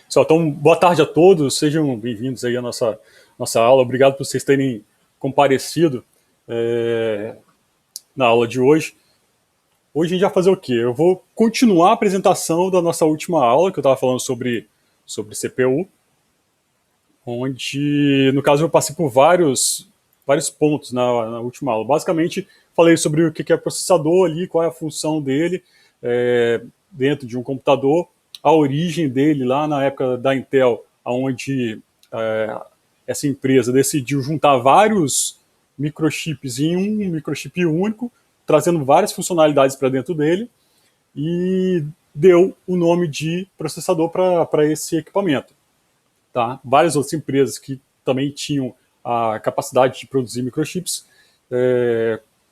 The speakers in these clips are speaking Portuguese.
Pessoal, então, boa tarde a todos, sejam bem-vindos aí à nossa aula. Obrigado por vocês terem comparecido na aula de hoje. Hoje a gente vai fazer o quê? Eu vou continuar a apresentação da nossa última aula, que eu estava falando sobre CPU, onde, no caso, eu passei por vários pontos na última aula. Basicamente, falei sobre o que é processador ali, qual é a função dele dentro de um computador, a origem dele lá na época da Intel, onde essa empresa decidiu juntar vários microchips em um microchip único, trazendo várias funcionalidades para dentro dele, e deu o nome de processador para esse equipamento. Tá? Várias outras empresas que também tinham a capacidade de produzir microchips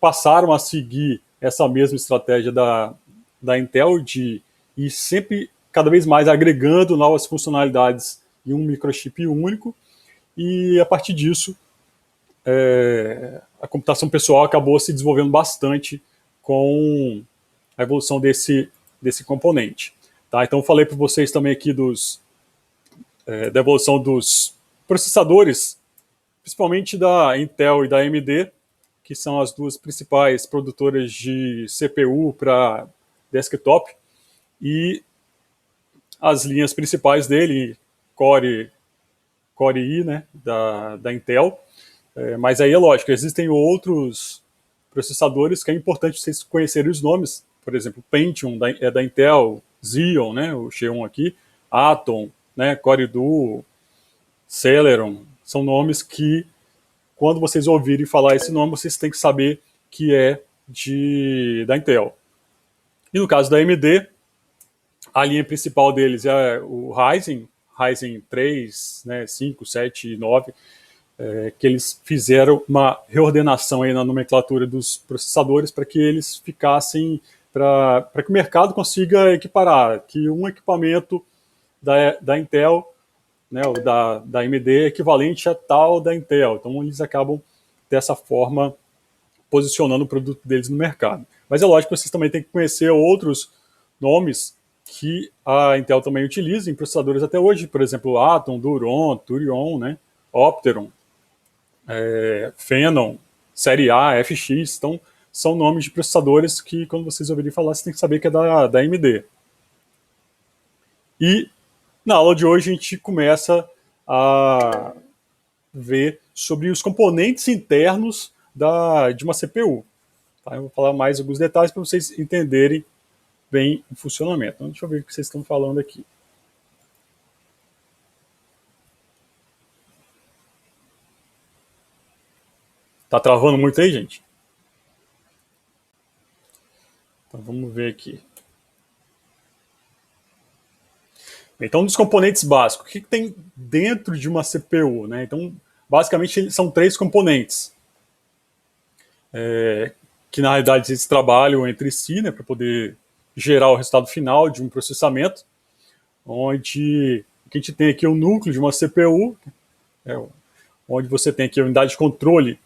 passaram a seguir essa mesma estratégia da Intel de ir sempre cada vez mais agregando novas funcionalidades em um microchip único, e a partir disso a computação pessoal acabou se desenvolvendo bastante com a evolução desse componente. Tá? Então eu falei para vocês também aqui da evolução dos processadores, principalmente da Intel e da AMD, que são as duas principais produtoras de CPU para desktop, e as linhas principais dele, Core i, né, da Intel. Mas aí é lógico, existem outros processadores que é importante vocês conhecerem os nomes. Por exemplo, Pentium é da Intel, Xeon, né, o Xeon aqui, Atom, né, Core Duo, Celeron, são nomes que, quando vocês ouvirem falar esse nome, vocês têm que saber que é da Intel. E no caso da AMD, a linha principal deles é o Ryzen 3, né, 5, 7 e 9, que eles fizeram uma reordenação aí na nomenclatura dos processadores para que eles ficassem, para que o mercado consiga equiparar, que um equipamento da Intel, né, ou da AMD é equivalente a tal da Intel. Então eles acabam, dessa forma, posicionando o produto deles no mercado. Mas é lógico que vocês também têm que conhecer outros nomes que a Intel também utiliza em processadores até hoje, por exemplo, Atom, Duron, Turion, né, Opteron, Phenon, Série A, FX. Então são nomes de processadores que, quando vocês ouvirem falar, vocês têm que saber que é da AMD. E na aula de hoje a gente começa a ver sobre os componentes internos de uma CPU. Tá? Eu vou falar mais alguns detalhes para vocês entenderem bem o funcionamento. Então, deixa eu ver o que vocês estão falando aqui. Tá travando muito aí, gente? Então vamos ver aqui. Então, dos componentes básicos, o que tem dentro de uma CPU? Né? Então, basicamente, são 3 componentes, que na realidade eles trabalham entre si, né, para poder gerar o resultado final de um processamento, onde a gente tem aqui o núcleo de uma CPU, onde você tem aqui a unidade de controle,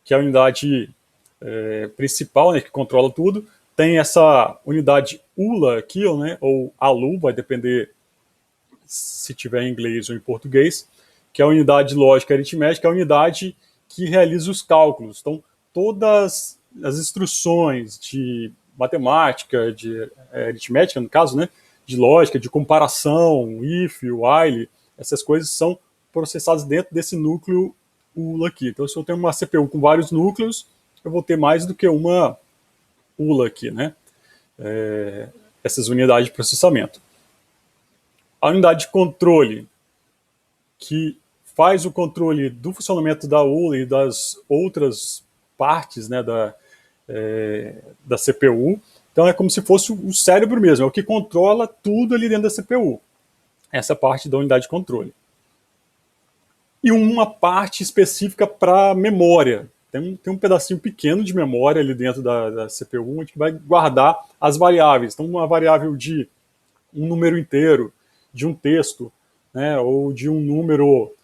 que é a unidade principal, né, que controla tudo. Tem essa unidade ULA aqui, né, ou ALU, vai depender se tiver em inglês ou em português, que é a unidade lógica aritmética, é a unidade que realiza os cálculos. Então, todas as instruções de matemática, de aritmética, no caso, né, de lógica, de comparação, if, while, essas coisas são processadas dentro desse núcleo ULA aqui. Então, se eu tenho uma CPU com vários núcleos, eu vou ter mais do que uma ULA aqui, né? Essas unidades de processamento. A unidade de controle, que faz o controle do funcionamento da ULA e das outras partes, né, da CPU. Então é como se fosse o cérebro mesmo, é o que controla tudo ali dentro da CPU. Essa parte da unidade de controle. E uma parte específica para memória. Tem um pedacinho pequeno de memória ali dentro da CPU, que vai guardar as variáveis. Então, uma variável de um número inteiro, de um texto, né, ou de um número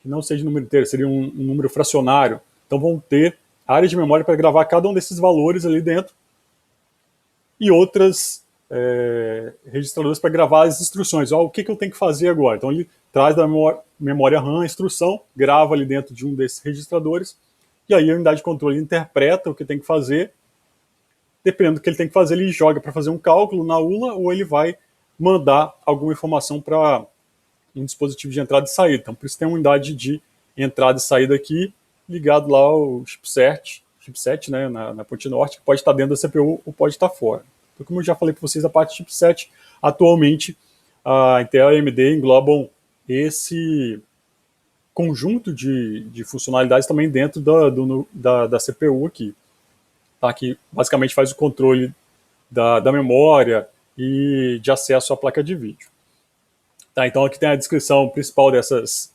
que não seja número inteiro, seria um número fracionário. Então vão ter áreas de memória para gravar cada um desses valores ali dentro, e outras registradores para gravar as instruções. O que eu tenho que fazer agora? Então ele traz da memória RAM a instrução, grava ali dentro de um desses registradores, e aí a unidade de controle interpreta o que tem que fazer. Dependendo do que ele tem que fazer, ele joga para fazer um cálculo na ULA, ou ele vai mandar alguma informação para um dispositivo de entrada e saída. Então, por isso tem uma unidade de entrada e saída aqui, ligado lá ao chipset, né, na ponte norte, que pode estar dentro da CPU ou pode estar fora. Então, como eu já falei para vocês, a parte de chipset, atualmente, a Intel e a AMD englobam esse conjunto de funcionalidades também dentro da CPU aqui, tá? Que basicamente faz o controle da memória e de acesso à placa de vídeo. Tá, então aqui tem a descrição principal desses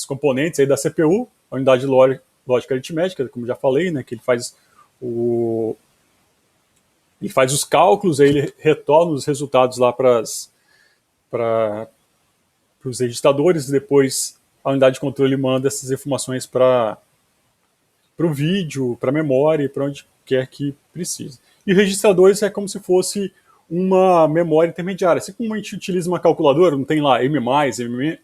componentes aí da CPU, a unidade de lógica aritmética, como já falei, né, que ele faz os cálculos, aí ele retorna os resultados lá para os registradores, e depois a unidade de controle manda essas informações para o vídeo, para a memória, para onde quer que precise. E o registradores é como se fosse uma memória intermediária. Assim como a gente utiliza uma calculadora, não tem lá M+, M-,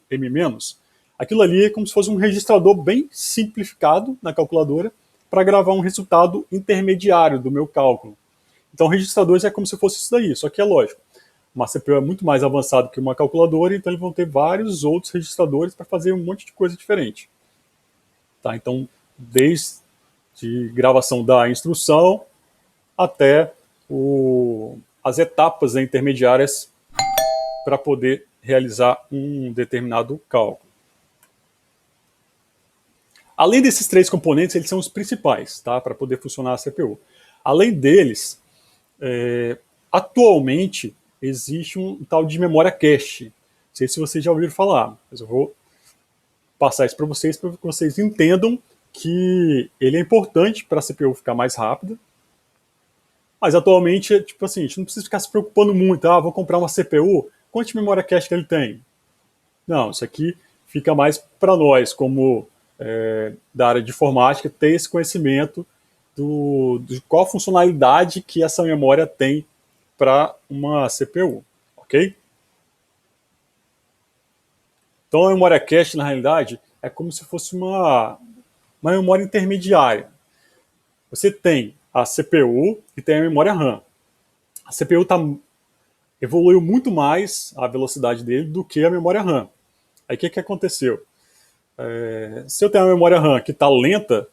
aquilo ali é como se fosse um registrador bem simplificado na calculadora para gravar um resultado intermediário do meu cálculo. Então, registradores é como se fosse isso daí, só que é lógico. Uma CPU é muito mais avançada que uma calculadora, então eles vão ter vários outros registradores para fazer um monte de coisa diferente. Tá? Então, desde gravação da instrução até as etapas intermediárias para poder realizar um determinado cálculo. Além desses três componentes, eles são os principais, tá, para poder funcionar a CPU. Além deles, atualmente existe um tal de memória cache. Não sei se vocês já ouviram falar, mas eu vou passar isso para que vocês entendam que ele é importante para a CPU ficar mais rápida. Mas atualmente, tipo assim, a gente não precisa ficar se preocupando muito. Vou comprar uma CPU, quanta memória cache que ele tem? Não, isso aqui fica mais para nós, como da área de informática, ter esse conhecimento de qual funcionalidade que essa memória tem para uma CPU, ok? Então a memória cache, na realidade, é como se fosse uma memória intermediária. Você tem a CPU e tem a memória RAM. A CPU evoluiu muito mais a velocidade dele do que a memória RAM. Aí o que aconteceu? Se eu tenho uma memória RAM que está lenta,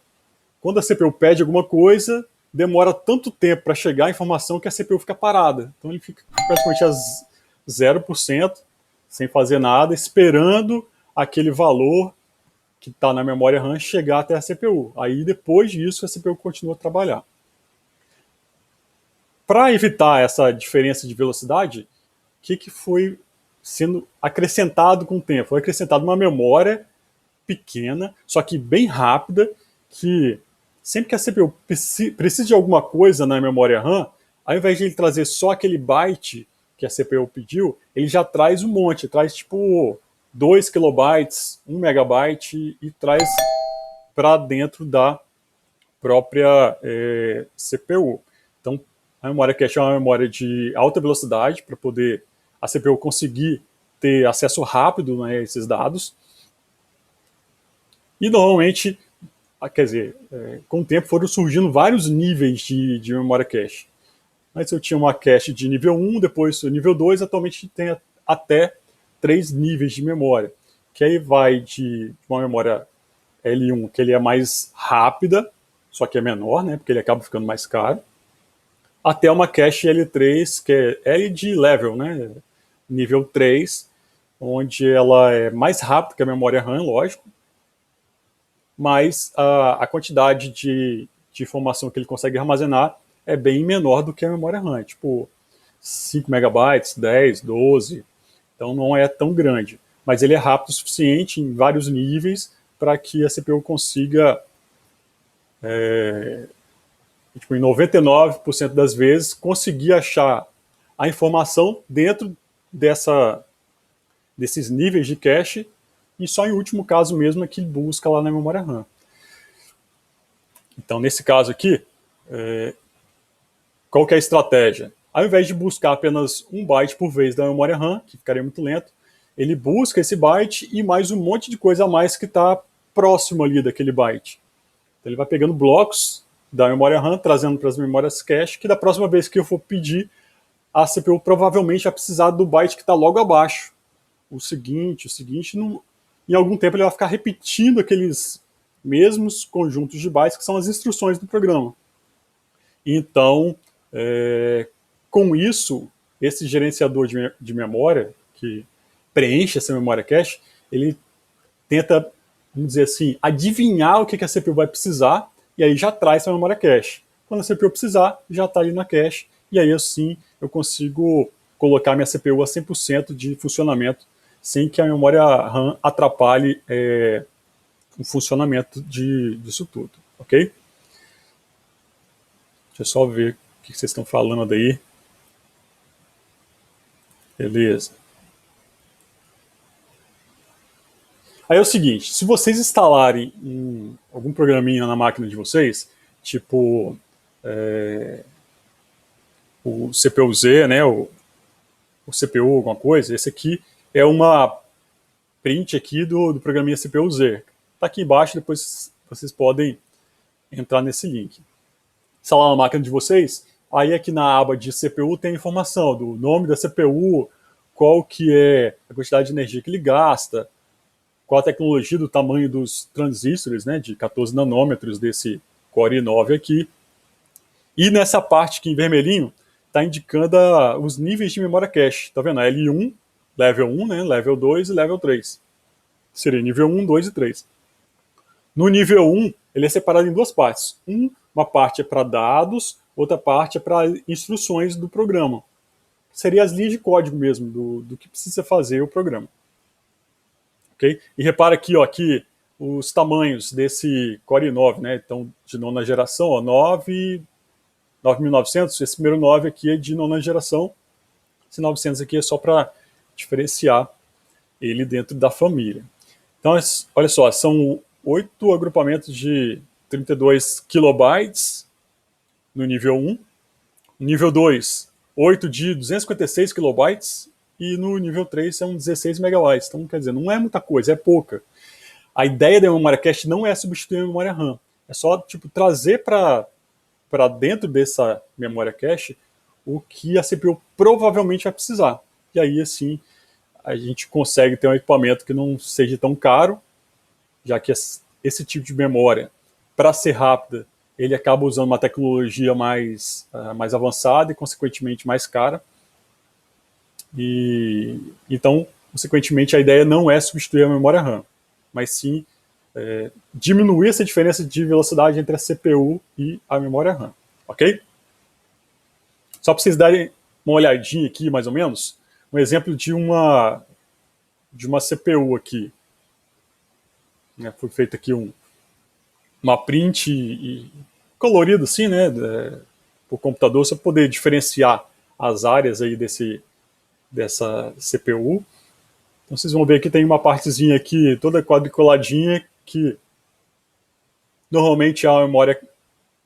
quando a CPU pede alguma coisa, demora tanto tempo para chegar a informação que a CPU fica parada. Então ele fica praticamente a 0%, sem fazer nada, esperando aquele valor que está na memória RAM chegar até a CPU. Aí depois disso a CPU continua a trabalhar. Para evitar essa diferença de velocidade, o que foi sendo acrescentado com o tempo? Foi acrescentado uma memória pequena, só que bem rápida, que sempre que a CPU precisa de alguma coisa na memória RAM, ao invés de ele trazer só aquele byte que a CPU pediu, ele já traz um monte, traz tipo 2 kilobytes, 1 megabyte e traz para dentro da própria CPU. Então, a memória cache é uma memória de alta velocidade para poder a CPU conseguir ter acesso rápido, né, a esses dados. E normalmente, quer dizer, com o tempo foram surgindo vários níveis de memória cache. Antes eu tinha uma cache de nível 1, depois nível 2, atualmente tem até 3 níveis de memória. Que aí vai de uma memória L1, que ele é mais rápida, só que é menor, né, porque ele acaba ficando mais caro, até uma cache L3, que é L de level, né, nível 3, onde ela é mais rápida que a memória RAM, lógico, mas a quantidade de informação que ele consegue armazenar é bem menor do que a memória RAM, tipo 5 megabytes, 10, 12, então não é tão grande. Mas ele é rápido o suficiente em vários níveis para que a CPU consiga, tipo, em 99% das vezes, conseguir achar a informação dentro desses níveis de cache, e só em último caso mesmo é que ele busca lá na memória RAM. Então, nesse caso aqui, qual que é a estratégia? Ao invés de buscar apenas 1 byte por vez da memória RAM, que ficaria muito lento, ele busca esse byte e mais um monte de coisa a mais que está próximo ali daquele byte. Então ele vai pegando blocos da memória RAM, trazendo para as memórias cache, que da próxima vez que eu for pedir, a CPU provavelmente vai precisar do byte que está logo abaixo. O seguinte, em algum tempo ele vai ficar repetindo aqueles mesmos conjuntos de bytes que são as instruções do programa. Então, com isso, esse gerenciador de memória, que preenche essa memória cache, ele tenta, vamos dizer assim, adivinhar o que a CPU vai precisar, e aí já traz essa memória cache. Quando a CPU precisar, já está ali na cache, e aí assim eu consigo colocar minha CPU a 100% de funcionamento, sem que a memória RAM atrapalhe o funcionamento disso tudo, ok? Deixa eu só ver o que vocês estão falando daí. Beleza. Aí é o seguinte, se vocês instalarem algum programinha na máquina de vocês, tipo o CPU-Z, né, o CPU alguma coisa, esse aqui é uma print aqui do programinha CPU-Z. Tá aqui embaixo, depois vocês podem entrar nesse link. Instalar na máquina de vocês, aí aqui na aba de CPU tem a informação do nome da CPU, qual que é a quantidade de energia que ele gasta, qual a tecnologia do tamanho dos transistores, né, de 14 nanômetros desse Core i9 aqui. E nessa parte aqui em vermelhinho, está indicando os níveis de memória cache. Tá vendo? L1, level 1, né, level 2 e level 3. Seria nível 1, 2 e 3. No nível 1, ele é separado em duas partes. Uma parte é para dados, outra parte é para instruções do programa. Seria as linhas de código mesmo, do que precisa fazer o programa. Okay? E repara aqui, ó, que os tamanhos desse Core i9, né, então de nona geração, ó, 9900, esse primeiro 9 aqui é de nona geração, esse 900 aqui é só para diferenciar ele dentro da família. Então, olha só, são 8 agrupamentos de 32 kilobytes no nível 1, no nível 2, 8 de 256 kilobytes, e no nível 3 são 16 megabytes. Então, quer dizer, não é muita coisa, é pouca. A ideia da memória cache não é substituir a memória RAM, é só tipo, trazer para dentro dessa memória cache o que a CPU provavelmente vai precisar. E aí, assim, a gente consegue ter um equipamento que não seja tão caro, já que esse tipo de memória, para ser rápida, ele acaba usando uma tecnologia mais avançada e, consequentemente, mais cara. E então, consequentemente, a ideia não é substituir a memória RAM, mas sim diminuir essa diferença de velocidade entre a CPU e a memória RAM, ok? Só para vocês darem uma olhadinha aqui, mais ou menos, um exemplo de uma CPU aqui. Foi feito aqui uma print colorido assim, né, por computador, só para poder diferenciar as áreas aí dessa CPU. Então vocês vão ver que tem uma partezinha aqui toda quadriculadinha que normalmente é a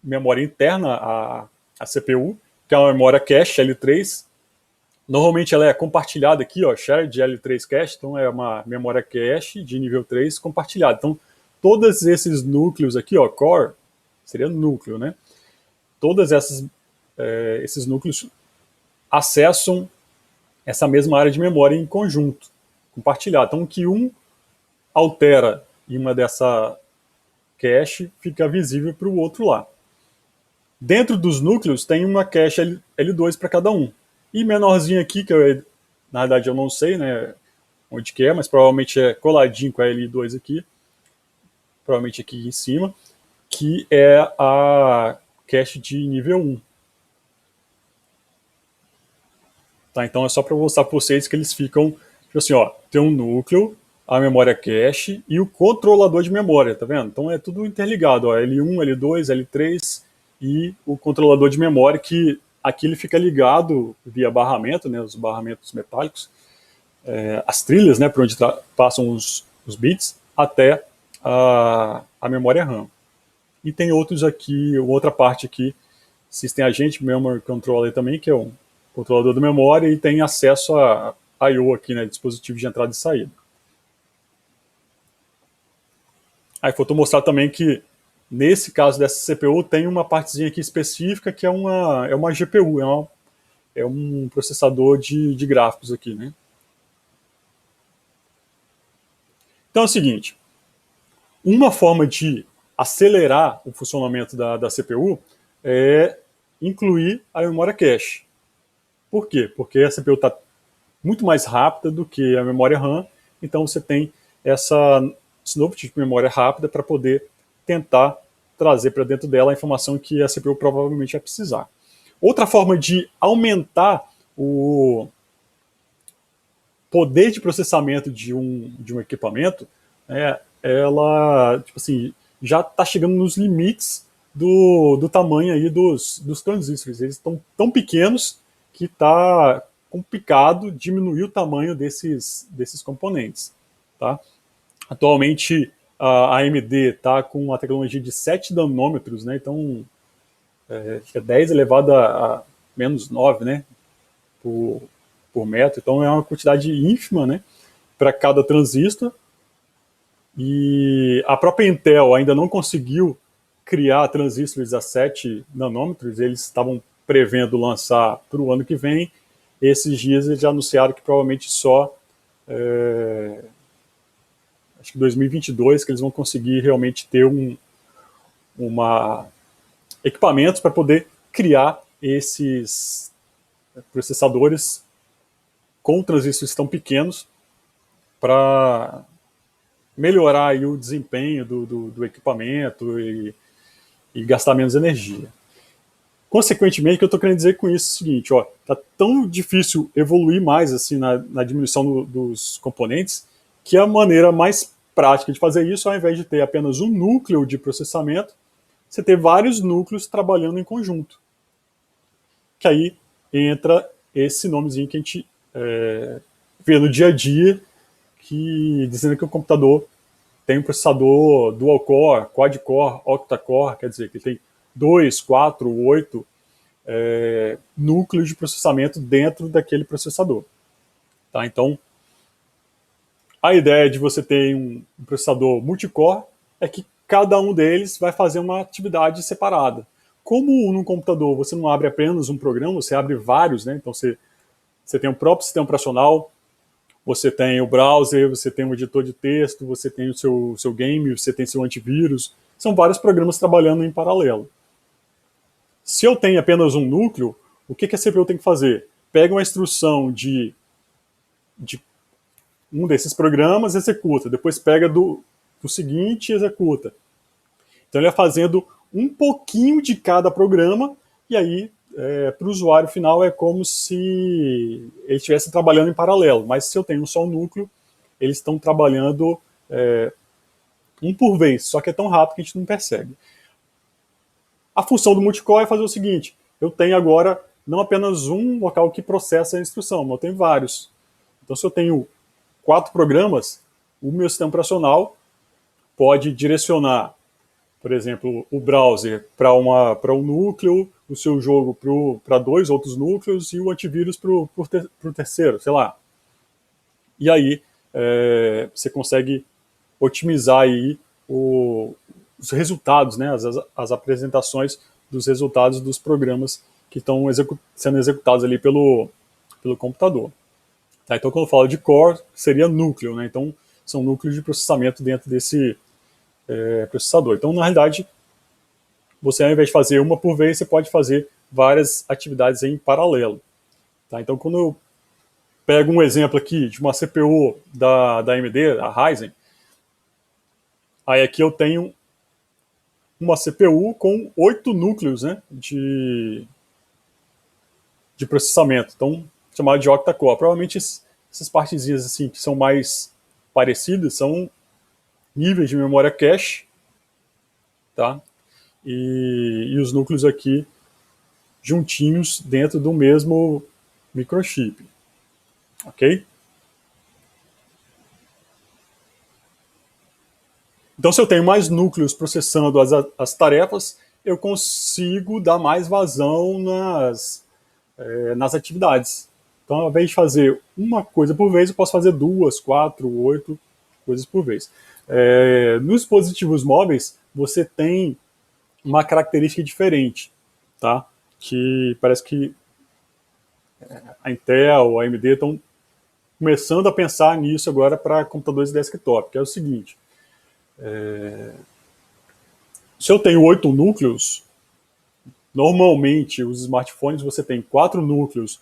memória interna à CPU, que é uma memória cache L3. Normalmente ela é compartilhada aqui, ó, shared L3 cache, então é uma memória cache de nível 3 compartilhada. Então todos esses núcleos aqui, ó, core, seria núcleo, né? Todos esses núcleos acessam essa mesma área de memória em conjunto, compartilhada. Então, o que um altera em uma dessa cache fica visível para o outro lá. Dentro dos núcleos tem uma cache L2 para cada um. E menorzinho aqui, que na verdade eu não sei, né, onde que é, mas provavelmente é coladinho com a L2 aqui, provavelmente aqui em cima, que é a cache de nível 1. Tá, então é só para mostrar para vocês que eles ficam, tipo assim, ó, tem um núcleo, a memória cache e o controlador de memória, tá vendo? Então é tudo interligado, ó, L1, L2, L3 e o controlador de memória, que aqui ele fica ligado via barramento, né, os barramentos metálicos, as trilhas, né, por onde passam os bits, até a memória RAM. E tem outros aqui, outra parte aqui, System Agent Memory Controller também, que é controlador de memória e tem acesso a I/O aqui, né, dispositivo de entrada e saída. Aí faltou mostrar também que nesse caso dessa CPU tem uma partezinha aqui específica que é uma GPU, é um processador de gráficos aqui, né? Então é o seguinte, uma forma de acelerar o funcionamento da CPU é incluir a memória cache. Por quê? Porque a CPU está muito mais rápida do que a memória RAM, então você tem esse novo tipo de memória rápida para poder tentar trazer para dentro dela a informação que a CPU provavelmente vai precisar. Outra forma de aumentar o poder de processamento de um equipamento, ela tipo assim, já está chegando nos limites do tamanho aí dos transistores. Eles estão tão pequenos que está complicado diminuir o tamanho desses componentes. Tá? Atualmente, a AMD está com uma tecnologia de 7 nanômetros, né? Então, acho que é 10 elevado a menos 9, né? Por metro. Então, é uma quantidade ínfima, né? Para cada transistor. E a própria Intel ainda não conseguiu criar transistores a 7 nanômetros. Eles estavam prevendo lançar para o ano que vem. Esses dias eles já anunciaram que provavelmente só acho que 2022 que eles vão conseguir realmente ter equipamentos para poder criar esses processadores com transistores tão pequenos para melhorar aí o desempenho do equipamento e gastar menos energia. Consequentemente, o que eu estou querendo dizer com isso é o seguinte, ó, tá tão difícil evoluir mais assim na diminuição dos componentes que a maneira mais prática de fazer isso, ao invés de ter apenas um núcleo de processamento, você ter vários núcleos trabalhando em conjunto. Que aí entra esse nomezinho que a gente vê no dia a dia, dizendo que o computador tem um processador dual-core, quad-core, octa-core, quer dizer, que tem 2, 4, 8 núcleos de processamento dentro daquele processador. Tá? Então, a ideia de você ter um processador multicore é que cada um deles vai fazer uma atividade separada. Como no computador você não abre apenas um programa, você abre vários, né? Então você tem o próprio sistema operacional, você tem o browser, você tem um editor de texto, você tem o seu game, você tem seu antivírus. São vários programas trabalhando em paralelo. Se eu tenho apenas um núcleo, o que a CPU tem que fazer? Pega uma instrução de um desses programas, executa. Depois pega do seguinte e executa. Então ele vai fazendo um pouquinho de cada programa e aí para o usuário final é como se ele estivesse trabalhando em paralelo. Mas se eu tenho só um núcleo, eles estão trabalhando um por vez, só que é tão rápido que a gente não percebe. A função do multicore é fazer o seguinte, eu tenho agora não apenas um local que processa a instrução, mas eu tenho vários. Então se eu tenho 4 programas, o meu sistema operacional pode direcionar, por exemplo, o browser para um núcleo, o seu jogo para 2 outros núcleos e o antivírus para o terceiro, sei lá. E aí você consegue otimizar aí os resultados, né, as apresentações dos resultados dos programas que estão sendo executados ali pelo computador. Tá, então, quando eu falo de core, seria núcleo, né? Então, são núcleos de processamento dentro desse processador. Então, na realidade, você, ao invés de fazer uma por vez, você pode fazer várias atividades em paralelo. Tá? Então, quando eu pego um exemplo aqui de uma CPU da AMD, a Ryzen, aí aqui eu tenho uma CPU com 8 núcleos, né, de processamento, então chamado de octa-core. Provavelmente essas partezinhas assim, que são mais parecidas são níveis de memória cache, tá? E os núcleos aqui juntinhos dentro do mesmo microchip, ok? Então, se eu tenho mais núcleos processando as tarefas, eu consigo dar mais vazão nas atividades. Então, ao invés de fazer uma coisa por vez, eu posso fazer 2, 4, 8 coisas por vez. Nos dispositivos móveis, você tem uma característica diferente, tá? Que parece que a Intel, a AMD estão começando a pensar nisso agora para computadores de desktop, que é o seguinte: se eu tenho 8 núcleos, normalmente os smartphones você tem 4 núcleos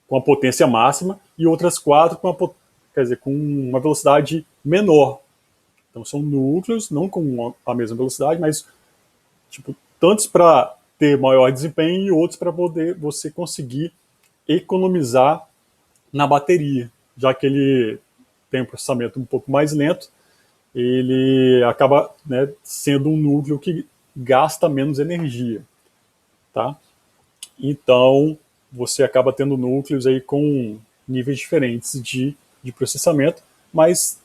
com a potência máxima e outras 4 com uma velocidade menor. Então são núcleos, não com a mesma velocidade, mas tipo, tantos para ter maior desempenho e outros para poder você conseguir economizar na bateria, já que ele tem um processamento um pouco mais lento, ele acaba, né, sendo um núcleo que gasta menos energia, tá? Então você acaba tendo núcleos aí com níveis diferentes de processamento, mas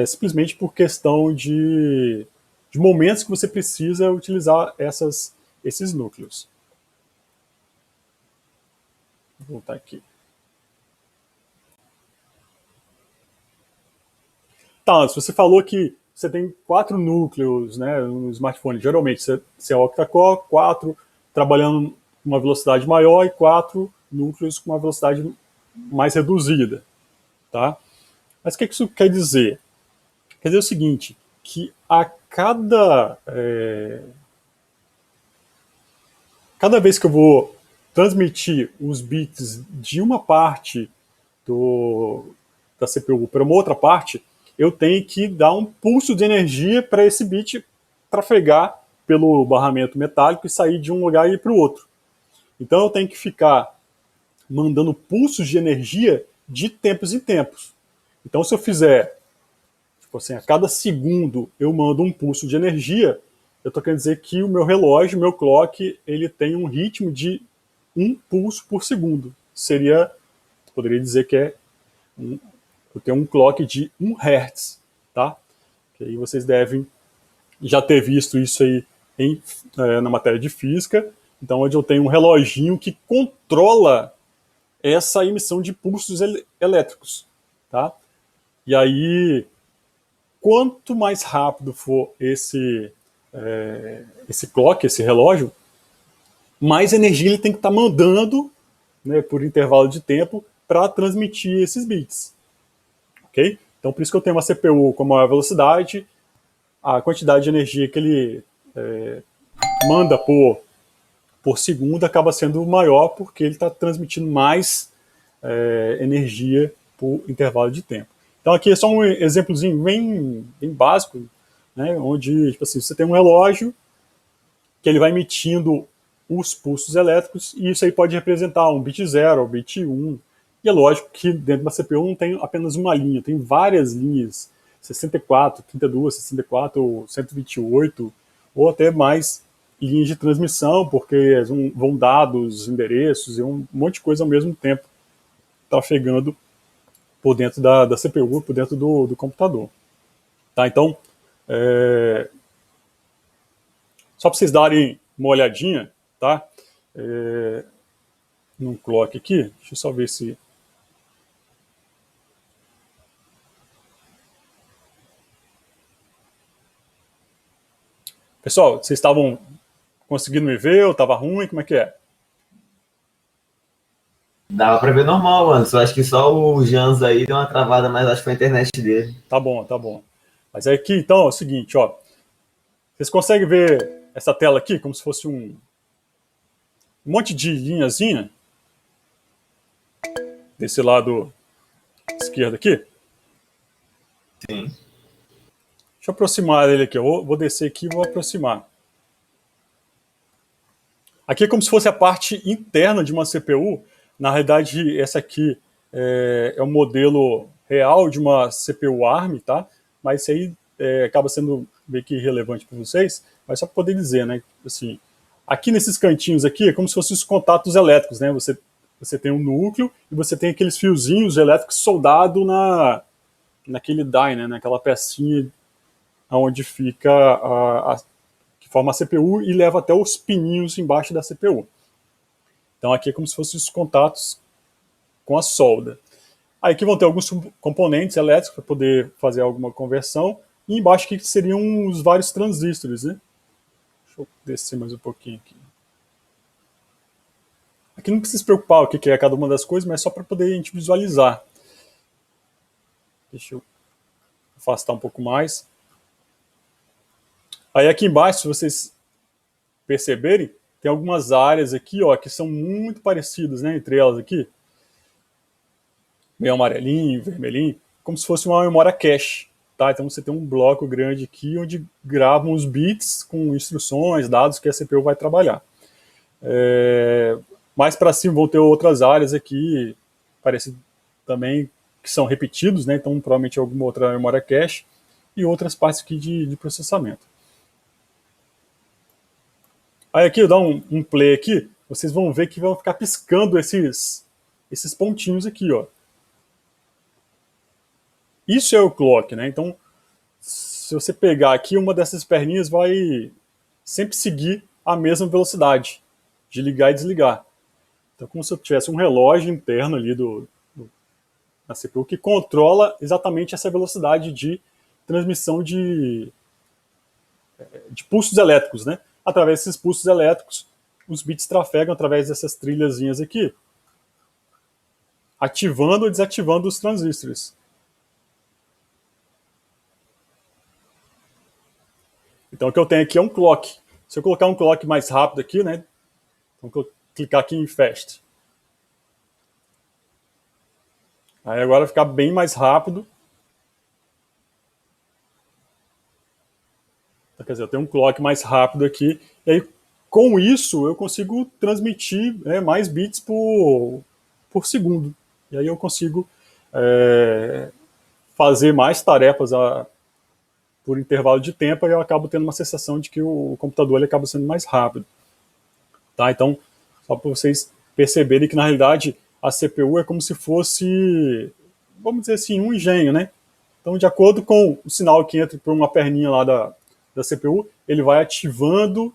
simplesmente por questão de momentos que você precisa utilizar esses núcleos. Vou voltar aqui. Tá, se você falou que você tem 4 núcleos, né, no smartphone, geralmente você é octa-core, 4 trabalhando com uma velocidade maior e 4 núcleos com uma velocidade mais reduzida, tá? Mas o que isso quer dizer? Quer dizer o seguinte, que a cada vez que eu vou transmitir os bits de uma parte da CPU para uma outra parte, eu tenho que dar um pulso de energia para esse bit trafegar pelo barramento metálico e sair de um lugar e ir para o outro. Então eu tenho que ficar mandando pulsos de energia de tempos em tempos. Então se eu fizer, tipo assim, a cada segundo eu mando um pulso de energia, eu estou querendo dizer que o meu relógio, o meu clock, ele tem um ritmo de um pulso por segundo. Poderia dizer que eu tenho um clock de 1 Hz, tá? Que aí vocês devem já ter visto isso aí na matéria de física, então onde eu tenho um reloginho que controla essa emissão de pulsos elétricos, tá? E aí, quanto mais rápido for esse clock, esse relógio, mais energia ele tem que estar mandando, né, por intervalo de tempo para transmitir esses bits. Ok? Então, por isso que eu tenho uma CPU com maior velocidade, a quantidade de energia que ele manda por segundo acaba sendo maior porque ele está transmitindo mais energia por intervalo de tempo. Então, aqui é só um exemplozinho bem básico, né, onde tipo assim, você tem um relógio que ele vai emitindo os pulsos elétricos, e isso aí pode representar um bit 0, um bit 1. E é lógico que dentro da CPU não tem apenas uma linha, tem várias linhas, 64, 32, 64, 128, ou até mais linhas de transmissão, porque vão dados, endereços e um monte de coisa ao mesmo tempo trafegando por dentro da CPU, por dentro do computador. Tá, então, só para vocês darem uma olhadinha, tá? Num clock aqui, deixa eu só ver se... Pessoal, vocês estavam conseguindo me ver ou estava ruim? Como é que é? Dava pra ver normal, mano. Só acho que só o Jans aí deu uma travada, mas acho que foi a internet dele. Tá bom, tá bom. Mas aqui, então, é o seguinte, ó. Vocês conseguem ver essa tela aqui como se fosse um monte de linhazinha? Desse lado esquerdo aqui? Sim. Deixa eu aproximar ele aqui. Eu vou descer aqui e vou aproximar. Aqui é como se fosse a parte interna de uma CPU. Na realidade, essa aqui é um modelo real de uma CPU ARM, tá? Mas isso aí acaba sendo meio que irrelevante para vocês, mas só para poder dizer, né? Assim, aqui nesses cantinhos aqui é como se fossem os contatos elétricos, né? Você tem um núcleo e você tem aqueles fiozinhos elétricos soldados naquele die, né? Naquela pecinha onde fica que forma a CPU e leva até os pininhos embaixo da CPU. Então aqui é como se fossem os contatos com a solda. Aí aqui vão ter alguns componentes elétricos para poder fazer alguma conversão. E embaixo aqui seriam os vários transistores, né? Deixa eu descer mais um pouquinho aqui. Aqui não precisa se preocupar o que é cada uma das coisas, mas é só para poder a gente visualizar. Deixa eu afastar um pouco mais. Aí aqui embaixo, se vocês perceberem, tem algumas áreas aqui, ó, que são muito parecidas, né, entre elas aqui. Meio amarelinho, vermelhinho, como se fosse uma memória cache. Tá? Então você tem um bloco grande aqui onde gravam os bits com instruções, dados que a CPU vai trabalhar. Mais para cima vão ter outras áreas aqui, parece também que são repetidos, né? Então provavelmente alguma outra memória cache e outras partes aqui de processamento. Aí aqui eu dar um play aqui, vocês vão ver que vão ficar piscando esses pontinhos aqui, ó. Isso é o clock, né? Então, se você pegar aqui, uma dessas perninhas vai sempre seguir a mesma velocidade de ligar e desligar. Então, como se eu tivesse um relógio interno ali na CPU que controla exatamente essa velocidade de transmissão de pulsos elétricos, né? Através desses pulsos elétricos, os bits trafegam através dessas trilhazinhas aqui, ativando ou desativando os transistores. Então o que eu tenho aqui é um clock. Se eu colocar um clock mais rápido aqui, né? Então clicar aqui em Fast. Aí agora vai ficar bem mais rápido. Então, quer dizer, eu tenho um clock mais rápido aqui. E aí, com isso, eu consigo transmitir mais bits por segundo. E aí eu consigo fazer mais tarefas por intervalo de tempo e eu acabo tendo uma sensação de que o computador ele acaba sendo mais rápido. Tá? Então, só para vocês perceberem que, na realidade, a CPU é como se fosse, vamos dizer assim, um engenho, né? Então, de acordo com o sinal que entra por uma perninha lá da CPU, ele vai ativando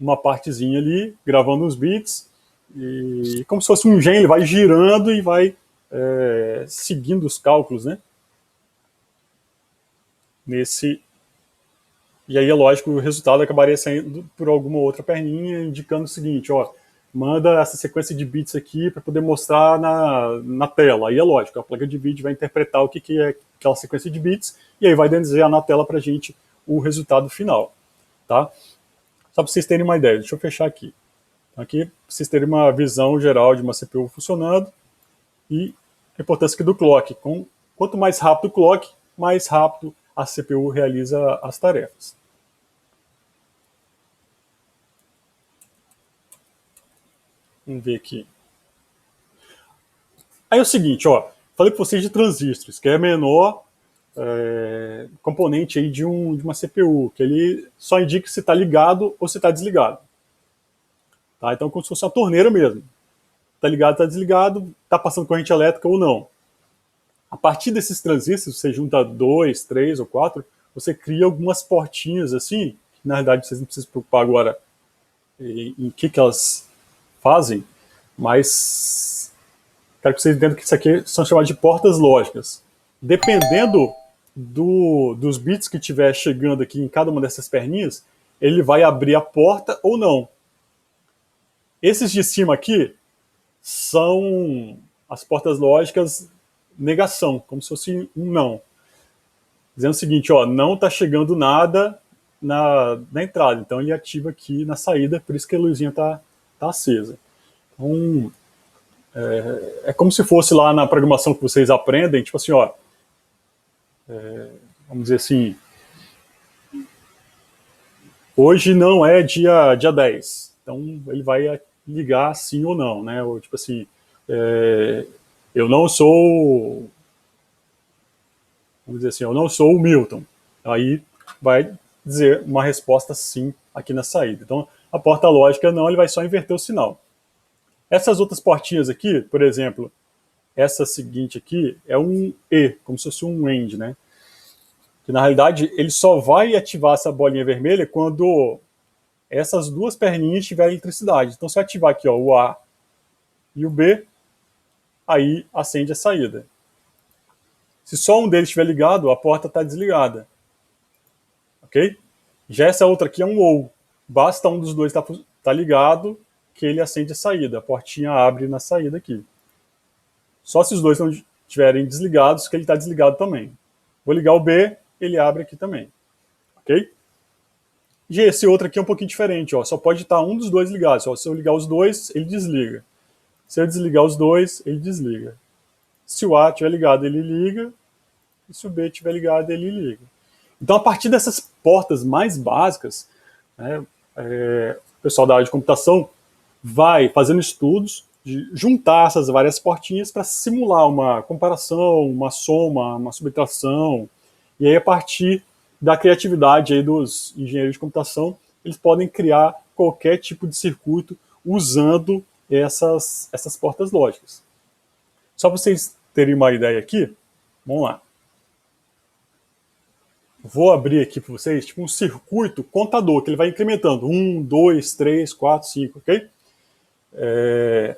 uma partezinha ali, gravando os bits, e como se fosse um engenho, ele vai girando e vai seguindo os cálculos, né? E aí é lógico, o resultado acabaria saindo por alguma outra perninha, indicando o seguinte, ó, manda essa sequência de bits aqui para poder mostrar na tela. Aí é lógico, a placa de vídeo vai interpretar o que é aquela sequência de bits e aí vai desenhar na tela para a gente o resultado final. Tá? Só para vocês terem uma ideia, deixa eu fechar aqui. Aqui, para vocês terem uma visão geral de uma CPU funcionando e a importância aqui do clock. Quanto mais rápido o clock, mais rápido a CPU realiza as tarefas. Vamos ver aqui. Aí é o seguinte, ó, falei para vocês de transistores, que é menor componente aí de uma CPU, que ele só indica se está ligado ou se está desligado. Tá? Então, como se fosse uma torneira mesmo. Está ligado, está desligado, está passando corrente elétrica ou não. A partir desses transistores, você junta 2, 3 ou 4, você cria algumas portinhas assim, que na verdade vocês não precisam se preocupar agora em que elas fazem, mas quero que vocês entendam que isso aqui são chamadas de portas lógicas. Dependendo dos bits que estiver chegando aqui em cada uma dessas perninhas, ele vai abrir a porta ou não. Esses de cima aqui são as portas lógicas negação, como se fosse um não. Dizendo o seguinte, ó, não está chegando nada na entrada, então ele ativa aqui na saída, por isso que a luzinha está acesa. Então, é como se fosse lá na programação que vocês aprendem, tipo assim, ó, vamos dizer assim, hoje não é dia 10, então ele vai ligar sim ou não, né? Ou tipo assim, eu não sou, vamos dizer assim, eu não sou o Milton. Aí vai dizer uma resposta sim aqui na saída. Então, a porta lógica não, ele vai só inverter o sinal. Essas outras portinhas aqui, por exemplo, essa seguinte aqui é um E, como se fosse um AND, né? Que na realidade ele só vai ativar essa bolinha vermelha quando essas duas perninhas tiverem eletricidade. Então, se eu ativar aqui, ó, o A e o B, aí acende a saída. Se só um deles estiver ligado, a porta está desligada. Ok? Já essa outra aqui é um OU. Basta um dos dois estar ligado que ele acende a saída. A portinha abre na saída aqui. Só se os dois não estiverem desligados, que ele está desligado também. Vou ligar o B, ele abre aqui também. Ok? E esse outro aqui é um pouquinho diferente. Ó. Só pode estar um dos dois ligados. Ó. Se eu ligar os dois, ele desliga. Se eu desligar os dois, ele desliga. Se o A estiver ligado, ele liga. E se o B estiver ligado, ele liga. Então, a partir dessas portas mais básicas, né, o pessoal da área de computação vai fazendo estudos de juntar essas várias portinhas para simular uma comparação, uma soma, uma subtração. E aí, a partir da criatividade aí dos engenheiros de computação, eles podem criar qualquer tipo de circuito usando essas portas lógicas. Só para vocês terem uma ideia aqui, vamos lá. Vou abrir aqui para vocês tipo um circuito contador, que ele vai incrementando. 1, 2, 3, 4, 5, ok? É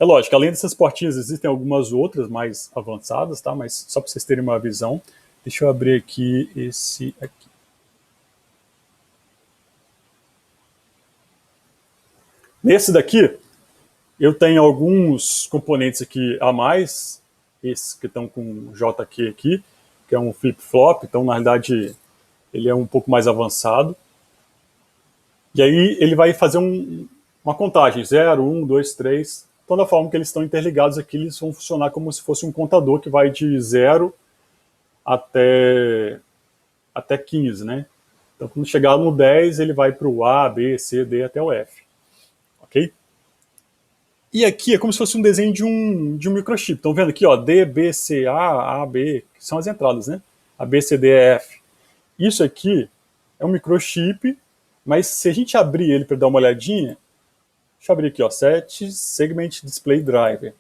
lógico, além dessas portinhas, existem algumas outras mais avançadas, tá? Mas só para vocês terem uma visão. Deixa eu abrir aqui esse aqui. Nesse daqui, eu tenho alguns componentes aqui a mais, esses que estão com JQ aqui, que é um flip-flop, então na realidade ele é um pouco mais avançado. E aí ele vai fazer uma contagem, 0, 1, 2, 3. Então da forma que eles estão interligados aqui, eles vão funcionar como se fosse um contador que vai de 0 até 15, né? Então quando chegar no 10, ele vai para o A, B, C, D até o F. Ok? E aqui é como se fosse um desenho de um microchip. Estão vendo aqui, ó, D, B, C, A, B, que são as entradas, né? A, B, C, D, E, F. Isso aqui é um microchip, mas se a gente abrir ele para dar uma olhadinha, deixa eu abrir aqui, ó, Set Segment Display Driver.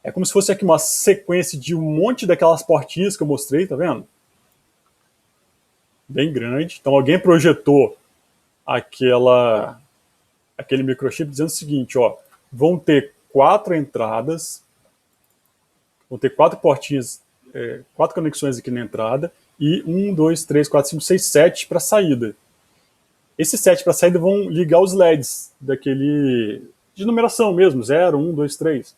É como se fosse aqui uma sequência de um monte daquelas portinhas que eu mostrei, tá vendo? Bem grande. Então alguém projetou aquele microchip dizendo o seguinte, ó, vão ter 4 entradas, vão ter 4 portinhas, 4 conexões aqui na entrada, e 1, 2, 3, 4, 5, 6, 7 para saída. Esses 7 para saída vão ligar os LEDs daquele de numeração mesmo, 0, 1, 2, 3.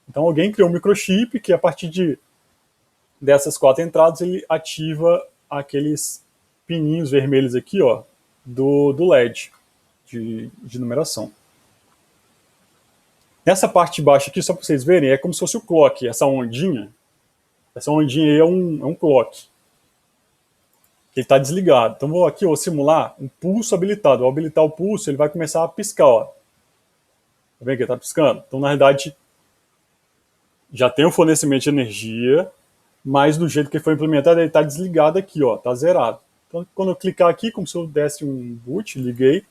Então alguém criou um microchip que a partir dessas 4 entradas ele ativa aqueles pininhos vermelhos aqui, ó, do LED de numeração. Nessa parte de baixo aqui, só para vocês verem, é como se fosse o clock, essa ondinha. Essa ondinha aí é um clock. Ele está desligado. Então vou aqui simular um pulso habilitado. Ao habilitar o pulso, ele vai começar a piscar. Ó. Tá vendo que ele está piscando? Então, na realidade, já tem um fornecimento de energia, mas do jeito que foi implementado, ele está desligado aqui, está zerado. Então, quando eu clicar aqui, como se eu desse um boot, liguei,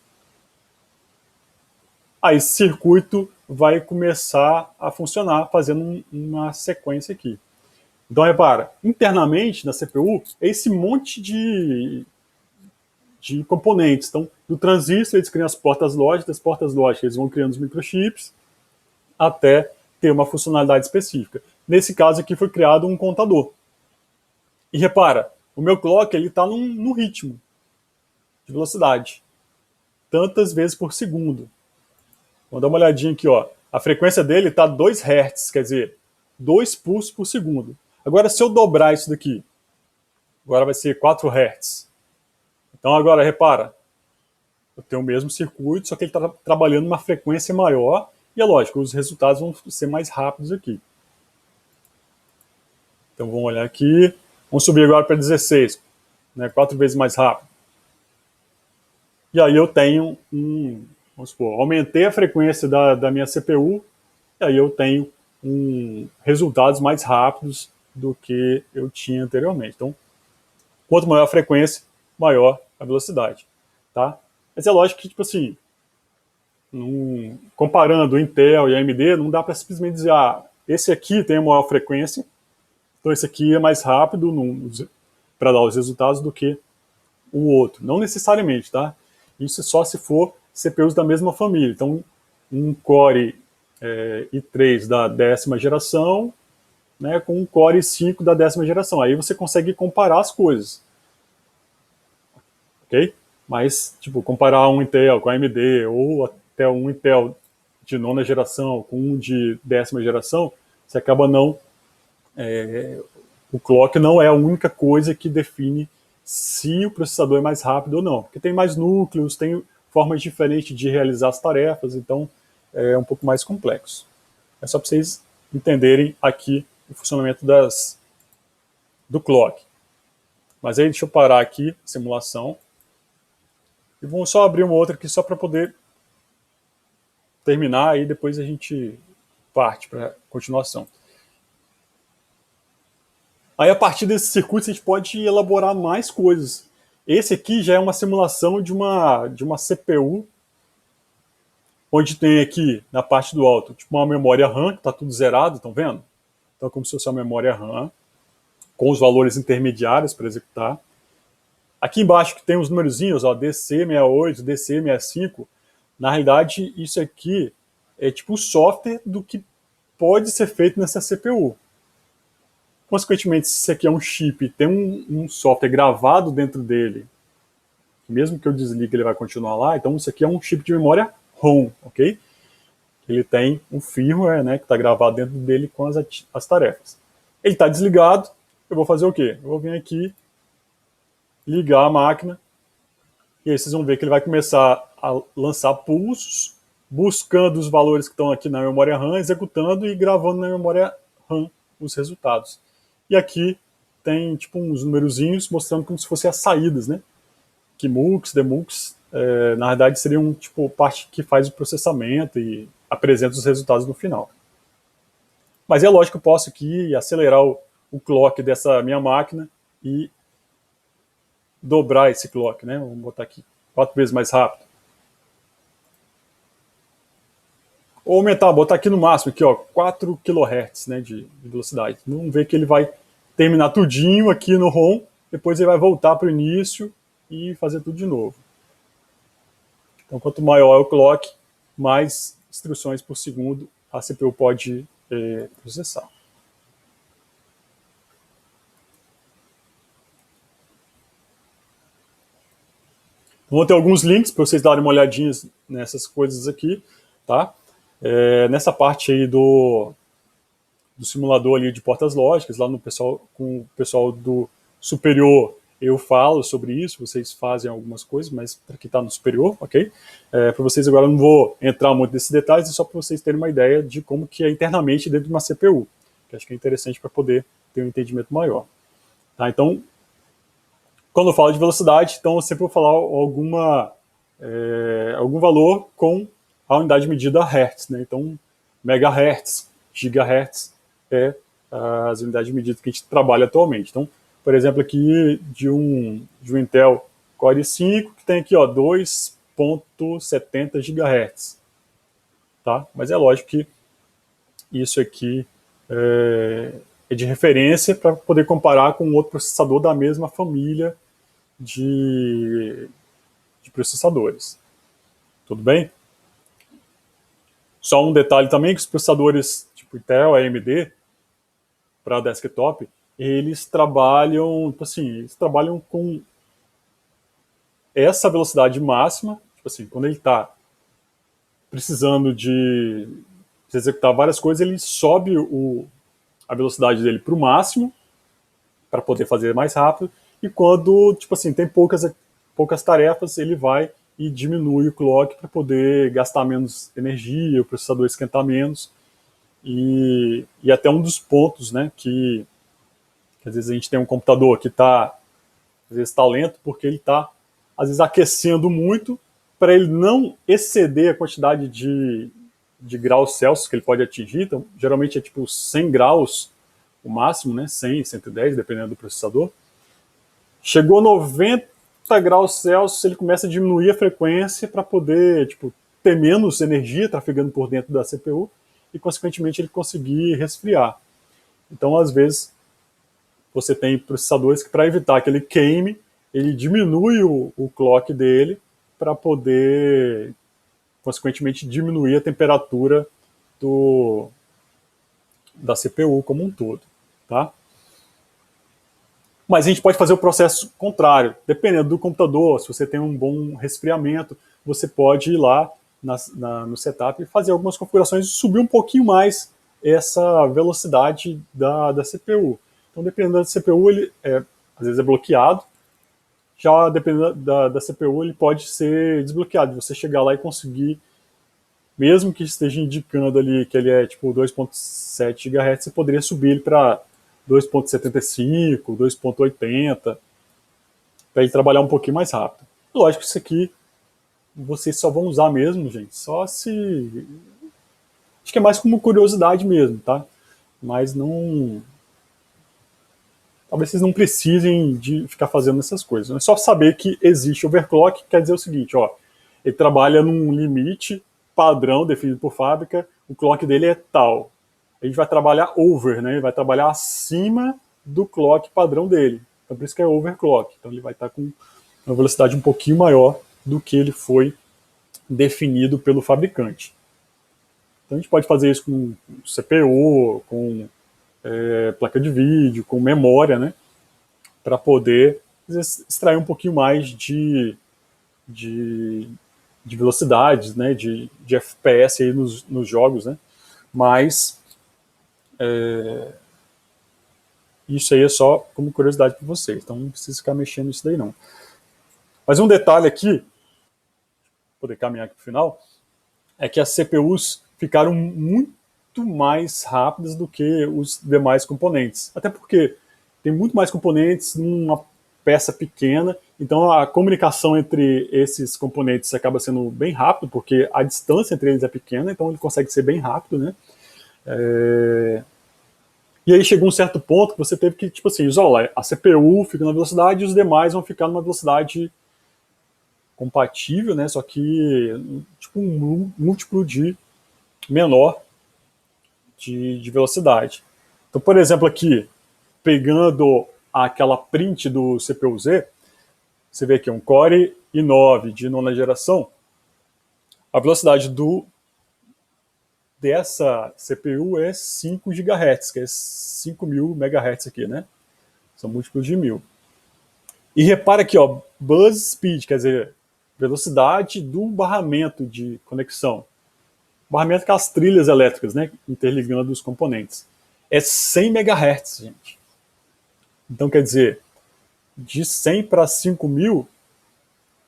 aí esse circuito vai começar a funcionar, fazendo uma sequência aqui. Então, repara, internamente na CPU, é esse monte de componentes. Então, do transistor, eles criam as portas lógicas, das portas lógicas, eles vão criando os microchips, até ter uma funcionalidade específica. Nesse caso aqui, foi criado um contador. E repara, o meu clock está num ritmo de velocidade, tantas vezes por segundo. Vamos dar uma olhadinha aqui, ó. A frequência dele está 2 Hz, quer dizer, 2 pulsos por segundo. Agora, se eu dobrar isso daqui, agora vai ser 4 Hz. Então, agora, repara, eu tenho o mesmo circuito, só que ele está trabalhando uma frequência maior, e é lógico, os resultados vão ser mais rápidos aqui. Então, vamos olhar aqui. Vamos subir agora para 16, né, 4 vezes mais rápido. E aí eu tenho vamos supor, aumentei a frequência da minha CPU, e aí eu tenho resultados mais rápidos do que eu tinha anteriormente. Então, quanto maior a frequência, maior a velocidade, tá? Mas é lógico que, tipo assim, comparando o Intel e a AMD, não dá para simplesmente dizer, esse aqui tem a maior frequência, então esse aqui é mais rápido para dar os resultados do que o outro. Não necessariamente, tá? Isso só se for CPUs da mesma família. Então, um Core i3 da 10ª geração, né, com um Core i5 da 10ª geração. Aí você consegue comparar as coisas. Ok? Mas, tipo, comparar um Intel com AMD ou até um Intel de 9ª geração com um de 10ª geração, você acaba não... o clock não é a única coisa que define se o processador é mais rápido ou não. Porque tem mais núcleos, tem formas diferentes de realizar as tarefas, então é um pouco mais complexo. É só para vocês entenderem aqui o funcionamento do clock. Mas aí deixa eu parar aqui a simulação. E vamos só abrir uma outra aqui só para poder terminar e depois a gente parte para a continuação. Aí a partir desse circuito a gente pode elaborar mais coisas. Esse aqui já é uma simulação de uma CPU, onde tem aqui na parte do alto tipo uma memória RAM, que está tudo zerado, estão vendo? Então é como se fosse uma memória RAM, com os valores intermediários para executar. Aqui embaixo que tem os numerozinhos, ó, DC68, DC65, na realidade isso aqui é tipo o software do que pode ser feito nessa CPU. Consequentemente, se isso aqui é um chip e tem um software gravado dentro dele, mesmo que eu desligue ele vai continuar lá, então isso aqui é um chip de memória ROM, ok? Ele tem um firmware, né, que está gravado dentro dele com as tarefas. Ele está desligado, eu vou fazer o quê? Eu vou vir aqui, ligar a máquina, e aí vocês vão ver que ele vai começar a lançar pulsos, buscando os valores que estão aqui na memória RAM, executando e gravando na memória RAM os resultados. E aqui tem tipo uns numerozinhos mostrando como se fossem as saídas, né? Que MUX, DMUX, na verdade seriam tipo parte que faz o processamento e apresenta os resultados no final. Mas é lógico que eu posso aqui acelerar o clock dessa minha máquina e dobrar esse clock, né? Vamos botar aqui 4 vezes mais rápido. Ou aumentar, botar aqui no máximo, aqui, ó, 4 kHz, né, de velocidade. Vamos ver que ele vai terminar tudinho aqui no ROM, depois ele vai voltar para o início e fazer tudo de novo. Então, quanto maior é o clock, mais instruções por segundo a CPU pode processar. Vou ter alguns links para vocês darem uma olhadinha nessas coisas aqui, tá? Nessa parte aí do simulador ali de portas lógicas, lá com o pessoal do superior eu falo sobre isso, vocês fazem algumas coisas, mas para quem está no superior, ok? Para vocês agora eu não vou entrar muito nesses detalhes, é só para vocês terem uma ideia de como que é internamente dentro de uma CPU, que acho que é interessante para poder ter um entendimento maior. Tá? Então, quando eu falo de velocidade, então eu sempre vou falar algum valor com a unidade medida Hertz, né? Então, megahertz, gigahertz é as unidades de medida que a gente trabalha atualmente. Então, por exemplo, aqui de um Intel Core i5, que tem aqui 2.70 GHz. Tá? Mas é lógico que isso aqui é de referência para poder comparar com outro processador da mesma família de processadores. Tudo bem? Só um detalhe também, que os processadores tipo Intel, AMD, para desktop, eles trabalham, tipo assim, eles trabalham com essa velocidade máxima, tipo assim, quando ele está precisando de executar várias coisas, ele sobe a velocidade dele para o máximo, para poder fazer mais rápido, e quando, tipo assim, tem poucas tarefas, ele vai e diminui o clock para poder gastar menos energia, o processador esquentar menos, e até um dos pontos, né, que às vezes a gente tem um computador que às vezes está lento porque ele está, às vezes, aquecendo muito para ele não exceder a quantidade de graus Celsius que ele pode atingir. Então, geralmente é tipo 100 graus o máximo, né? 100, 110, dependendo do processador. Chegou a 90 graus Celsius, ele começa a diminuir a frequência para poder tipo, ter menos energia trafegando por dentro da CPU e, consequentemente, ele conseguir resfriar. Então, às vezes, você tem processadores que, para evitar que ele queime, ele diminui o clock dele para poder, consequentemente, diminuir a temperatura da CPU como um todo, tá? Mas a gente pode fazer o processo contrário. Dependendo do computador, se você tem um bom resfriamento, você pode ir lá no setup e fazer algumas configurações e subir um pouquinho mais essa velocidade da CPU. Então, dependendo da CPU, ele às vezes é bloqueado. Já dependendo da CPU, ele pode ser desbloqueado. Você chegar lá e conseguir, mesmo que esteja indicando ali que ele é tipo 2.7 GHz, você poderia subir ele para 2.75, 2.80, para ele trabalhar um pouquinho mais rápido. Lógico que isso aqui vocês só vão usar mesmo, gente, só se... Acho que é mais como curiosidade mesmo, tá? Mas não... Talvez vocês não precisem de ficar fazendo essas coisas. É só saber que existe overclock, que quer dizer o seguinte, ó, ele trabalha num limite padrão definido por fábrica, o clock dele é tal. A gente vai trabalhar over, né? Ele vai trabalhar acima do clock padrão dele. Então por isso que é overclock. Então ele vai estar com uma velocidade um pouquinho maior do que ele foi definido pelo fabricante. Então a gente pode fazer isso com CPU, com placa de vídeo, com memória, né? Para poder extrair um pouquinho mais de velocidades, né? De FPS aí nos jogos, né? Mas isso aí é só como curiosidade para vocês, então não precisa ficar mexendo nisso daí não. Mas um detalhe aqui, poder caminhar aqui para o final, é que as CPUs ficaram muito mais rápidas do que os demais componentes. Até porque tem muito mais componentes numa peça pequena, então a comunicação entre esses componentes acaba sendo bem rápido, porque a distância entre eles é pequena, então ele consegue ser bem rápido, né? E aí chegou um certo ponto que você teve que, tipo assim, isolar. A CPU fica na velocidade e os demais vão ficar numa velocidade compatível, né? Só que tipo um múltiplo de menor de velocidade. Então, por exemplo, aqui, pegando aquela print do CPU-Z, você vê aqui um Core i9 de nona geração, a velocidade dessa CPU é 5 GHz, que é 5.000 MHz aqui, né? São múltiplos de 1.000. E repara aqui, ó, buzz speed, quer dizer, velocidade do barramento de conexão. Barramento com as trilhas elétricas, né? Interligando os componentes. É 100 MHz, gente. Então, quer dizer, de 100 para 5.000,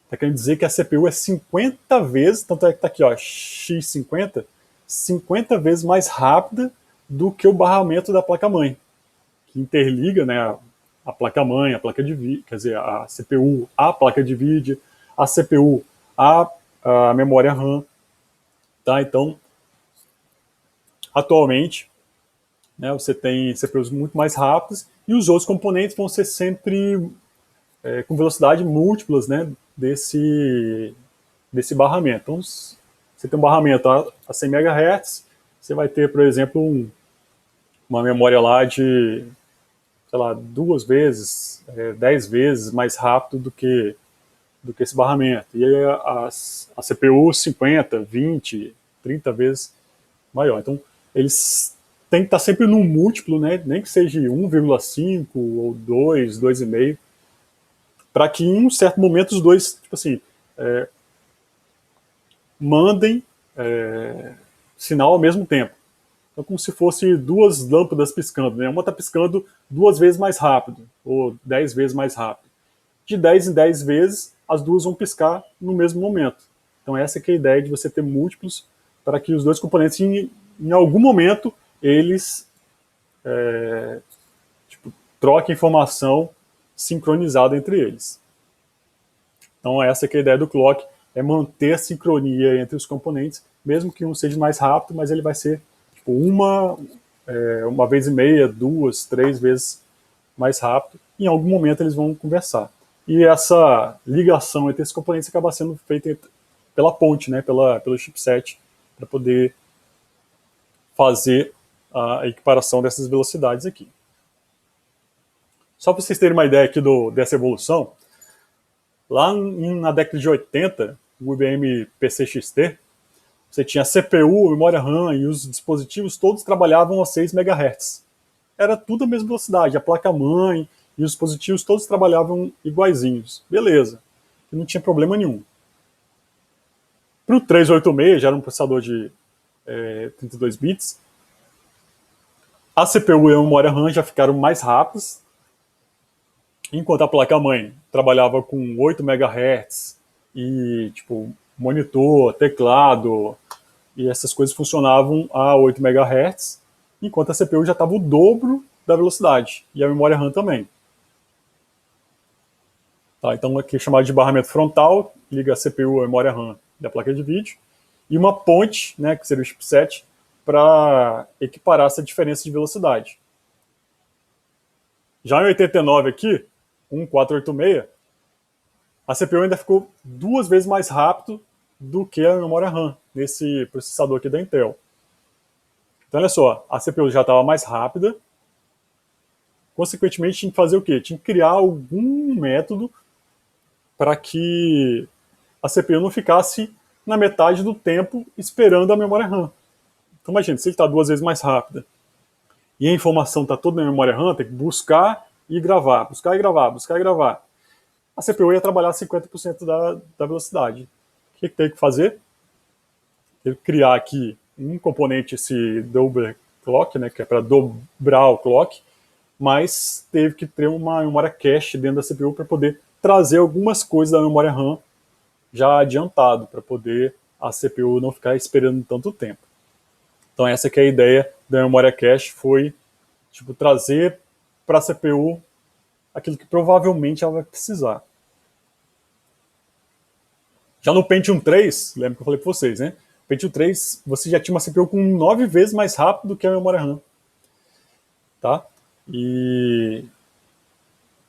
está querendo dizer que a CPU é 50 vezes, tanto é que está aqui, ó, X50, 50 vezes mais rápida do que o barramento da placa-mãe, que interliga, né, a placa-mãe, a placa de vídeo, quer dizer, a CPU, a placa de vídeo, a CPU, a memória RAM. Tá? Então, atualmente, né, você tem CPUs muito mais rápidas e os outros componentes vão ser sempre com velocidade múltiplas, né, desse barramento. Então, você tem um barramento a 100 MHz, você vai ter, por exemplo, uma memória lá de, sei lá, 2 vezes, 10 vezes mais rápido do que esse barramento. E aí a CPU 50, 20, 30 vezes maior. Então, eles têm que estar sempre num múltiplo, né? Nem que seja 1,5 ou 2, 2,5, para que em um certo momento os dois, tipo assim, mandem sinal ao mesmo tempo. Então, como se fosse duas lâmpadas piscando, né? Uma está piscando 2 vezes mais rápido, ou 10 vezes mais rápido. De 10 em 10 vezes, as duas vão piscar no mesmo momento. Então essa que é a ideia de você ter múltiplos para que os dois componentes, em algum momento, eles troquem informação sincronizada entre eles. Então essa que é a ideia do clock, é manter a sincronia entre os componentes, mesmo que um seja mais rápido, mas ele vai ser tipo, uma vez e meia, 2, 3 vezes mais rápido, e em algum momento eles vão conversar. E essa ligação entre esses componentes acaba sendo feita pela ponte, né, pelo chipset, para poder fazer a equiparação dessas velocidades aqui. Só para vocês terem uma ideia aqui dessa evolução, lá na década de 80, o IBM PCXT, você tinha CPU, memória RAM e os dispositivos todos trabalhavam a 6 MHz. Era tudo a mesma velocidade, a placa-mãe e os dispositivos todos trabalhavam iguaizinhos. Beleza, e não tinha problema nenhum. Para o 386, já era um processador de 32 bits, a CPU e a memória RAM já ficaram mais rápidas, enquanto a placa-mãe trabalhava com 8 MHz e tipo monitor, teclado e essas coisas funcionavam a 8 MHz, enquanto a CPU já estava o dobro da velocidade e a memória RAM também. Tá, então aqui é chamado de barramento frontal, liga a CPU, a memória RAM da placa de vídeo, e uma ponte, né, que seria o chipset, para equiparar essa diferença de velocidade. Já em 89 aqui, 1486, a CPU ainda ficou 2 vezes mais rápido do que a memória RAM nesse processador aqui da Intel. Então olha só, a CPU já estava mais rápida, consequentemente tinha que fazer o quê? Tinha que criar algum método para que a CPU não ficasse na metade do tempo esperando a memória RAM. Então imagina, se ele está 2 vezes mais rápida e a informação está toda na memória RAM, tem que buscar e gravar, buscar e gravar, buscar e gravar. A CPU ia trabalhar 50% da velocidade. O que tem que fazer? Tem que criar aqui um componente, esse double clock, né, que é para dobrar o clock, mas teve que ter uma memória cache dentro da CPU para poder trazer algumas coisas da memória RAM já adiantado, para poder a CPU não ficar esperando tanto tempo. Então essa que é a ideia da memória cache, foi tipo, trazer para a CPU aquilo que provavelmente ela vai precisar. Já no Pentium 3, lembra que eu falei para vocês, né? Pentium 3, você já tinha uma CPU com 9 vezes mais rápido do que a memória RAM. Tá? E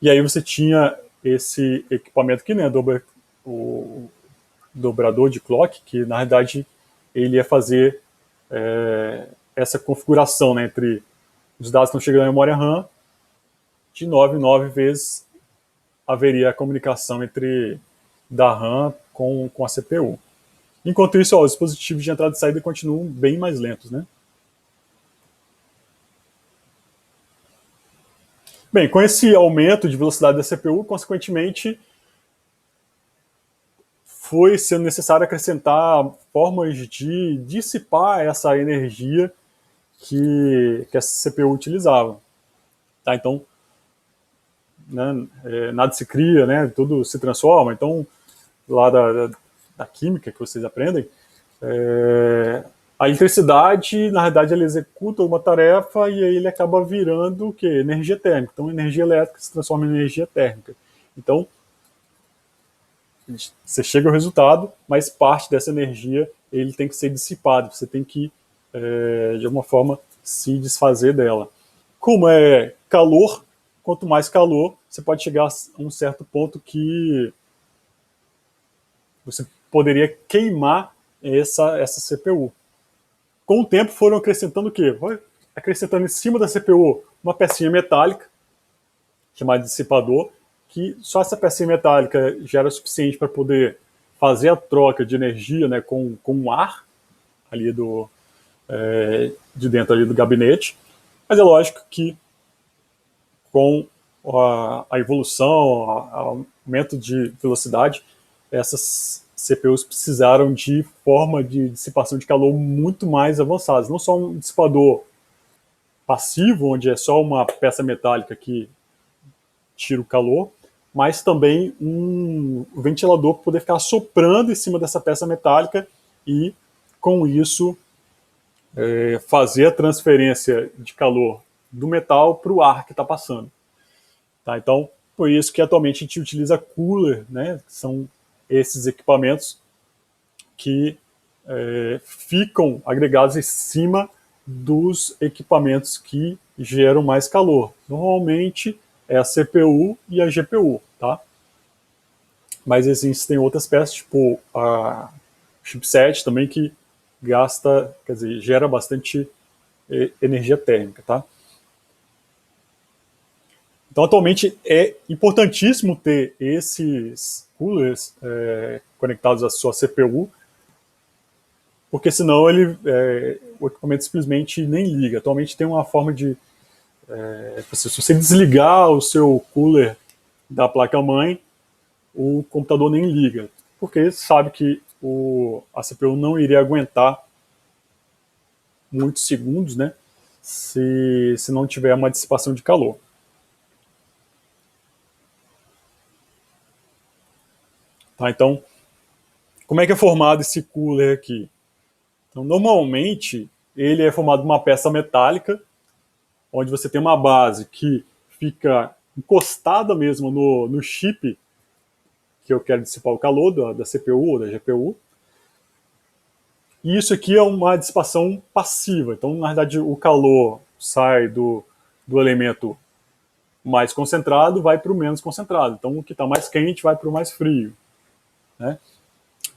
aí você tinha esse equipamento aqui, né? O dobrador de clock, que na realidade ele ia fazer essa configuração, né, entre os dados que estão chegando na memória RAM, de 9 em 9 vezes haveria a comunicação entre da RAM com a CPU. Enquanto isso, os dispositivos de entrada e saída continuam bem mais lentos, né? Bem, com esse aumento de velocidade da CPU, consequentemente, foi sendo necessário acrescentar formas de dissipar essa energia que essa CPU utilizava. Tá? Então, né, nada se cria, né, tudo se transforma. Então, lá da química que vocês aprendem, a eletricidade, na realidade, ela executa uma tarefa e aí ele acaba virando o quê? Energia térmica. Então, energia elétrica se transforma em energia térmica. Então, você chega ao resultado, mas parte dessa energia ele tem que ser dissipado. Você tem que, de alguma forma, se desfazer dela. Como é calor, quanto mais calor, você pode chegar a um certo ponto que você poderia queimar essa CPU. Com o tempo foram acrescentando o quê? Acrescentando em cima da CPU uma pecinha metálica, chamada dissipador, que só essa pecinha metálica já era suficiente para poder fazer a troca de energia, né, com o ar ali de dentro ali do gabinete. Mas é lógico que com a evolução, o aumento de velocidade, essas CPUs precisaram de forma de dissipação de calor muito mais avançadas. Não só um dissipador passivo, onde é só uma peça metálica que tira o calor, mas também um ventilador para poder ficar soprando em cima dessa peça metálica e, com isso, fazer a transferência de calor do metal para o ar que está passando. Tá? Então, por isso que atualmente a gente utiliza cooler, né? São esses equipamentos que ficam agregados em cima dos equipamentos que geram mais calor. Normalmente é a CPU e a GPU, tá? Mas existem outras peças, tipo a chipset também, que gasta, quer dizer, gera bastante energia térmica, tá? Então, atualmente é importantíssimo ter esses coolers conectados à sua CPU, porque senão o equipamento simplesmente nem liga. Atualmente tem uma forma de, se você desligar o seu cooler da placa-mãe, o computador nem liga, porque sabe que a CPU não iria aguentar muitos segundos, né, se não tiver uma dissipação de calor. Tá, então, como é que é formado esse cooler aqui? Então, normalmente, ele é formado de uma peça metálica, onde você tem uma base que fica encostada mesmo no chip que eu quero dissipar o calor da CPU ou da GPU. E isso aqui é uma dissipação passiva. Então, na verdade, o calor sai do elemento mais concentrado, vai para o menos concentrado. Então, o que está mais quente vai para o mais frio, né?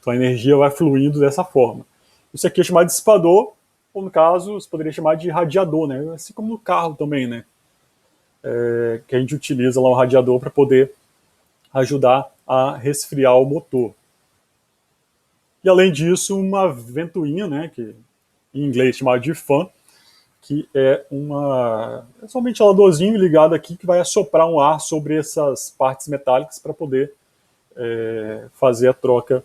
Então, a energia vai fluindo dessa forma. Isso aqui é chamado de dissipador, ou no caso, você poderia chamar de radiador, né? Assim como no carro também, né? Que a gente utiliza lá o radiador para poder ajudar a resfriar o motor. E além disso, uma ventoinha, né, que em inglês é chamada de fan, que é só um ventiladorzinho ligado aqui que vai assoprar um ar sobre essas partes metálicas para poder fazer a troca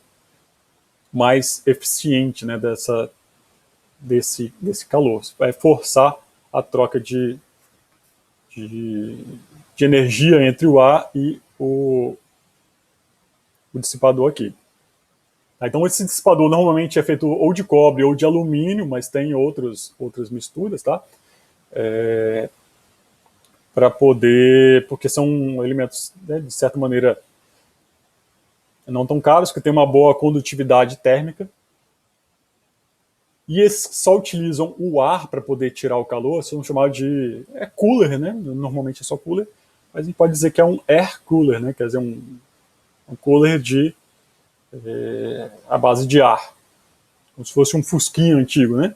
mais eficiente, né, desse calor. Vai forçar a troca de energia entre o ar e o dissipador aqui. Então esse dissipador normalmente é feito ou de cobre ou de alumínio, mas tem outras misturas, tá? Para poder, porque são elementos, né, de certa maneira não tão caros, que tem uma boa condutividade térmica. E esses só utilizam o ar para poder tirar o calor, são chamados de cooler, né? Normalmente é só cooler, mas a gente pode dizer que é um air cooler, né? Quer dizer, um cooler à base de ar, como se fosse um fusquinho antigo, né?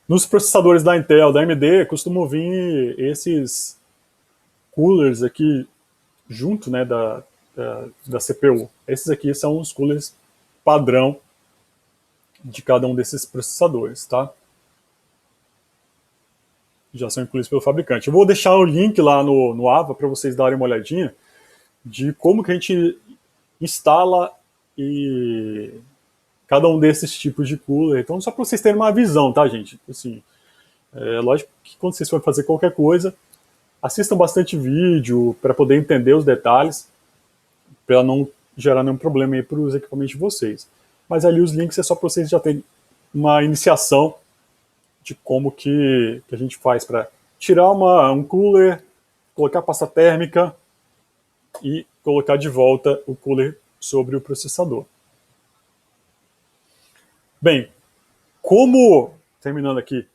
Nos processadores da Intel, da AMD, costumam vir esses coolers aqui junto, né, da CPU. Esses aqui são os coolers padrão de cada um desses processadores, tá? Já são incluídos pelo fabricante. Eu vou deixar o link lá no AVA para vocês darem uma olhadinha de como que a gente instala cada um desses tipos de cooler. Então, só para vocês terem uma visão, tá, gente? Assim, lógico que quando vocês forem fazer qualquer coisa, assistam bastante vídeo para poder entender os detalhes, para não gerar nenhum problema aí para os equipamentos de vocês. Mas ali os links é só para vocês já terem uma iniciação de como que a gente faz para tirar um cooler, colocar pasta térmica e colocar de volta o cooler sobre o processador. Bem, terminando aqui,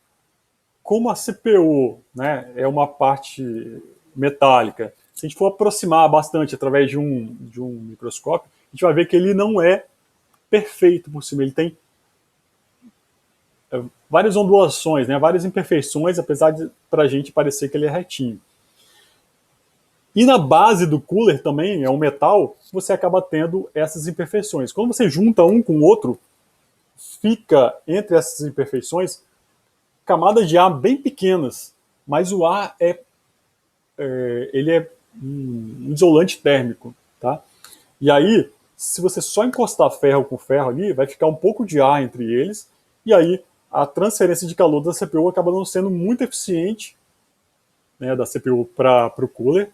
como a CPU, né, é uma parte metálica, se a gente for aproximar bastante através de um microscópio, a gente vai ver que ele não é perfeito por cima, ele tem várias ondulações, né, várias imperfeições, apesar de para a gente parecer que ele é retinho. E na base do cooler também, é um metal, você acaba tendo essas imperfeições. Quando você junta um com o outro, fica entre essas imperfeições camadas de ar bem pequenas, mas o ar ele é um isolante térmico, tá? E aí, se você só encostar ferro com ferro ali, vai ficar um pouco de ar entre eles, e aí a transferência de calor da CPU acaba não sendo muito eficiente, né, da CPU para o cooler,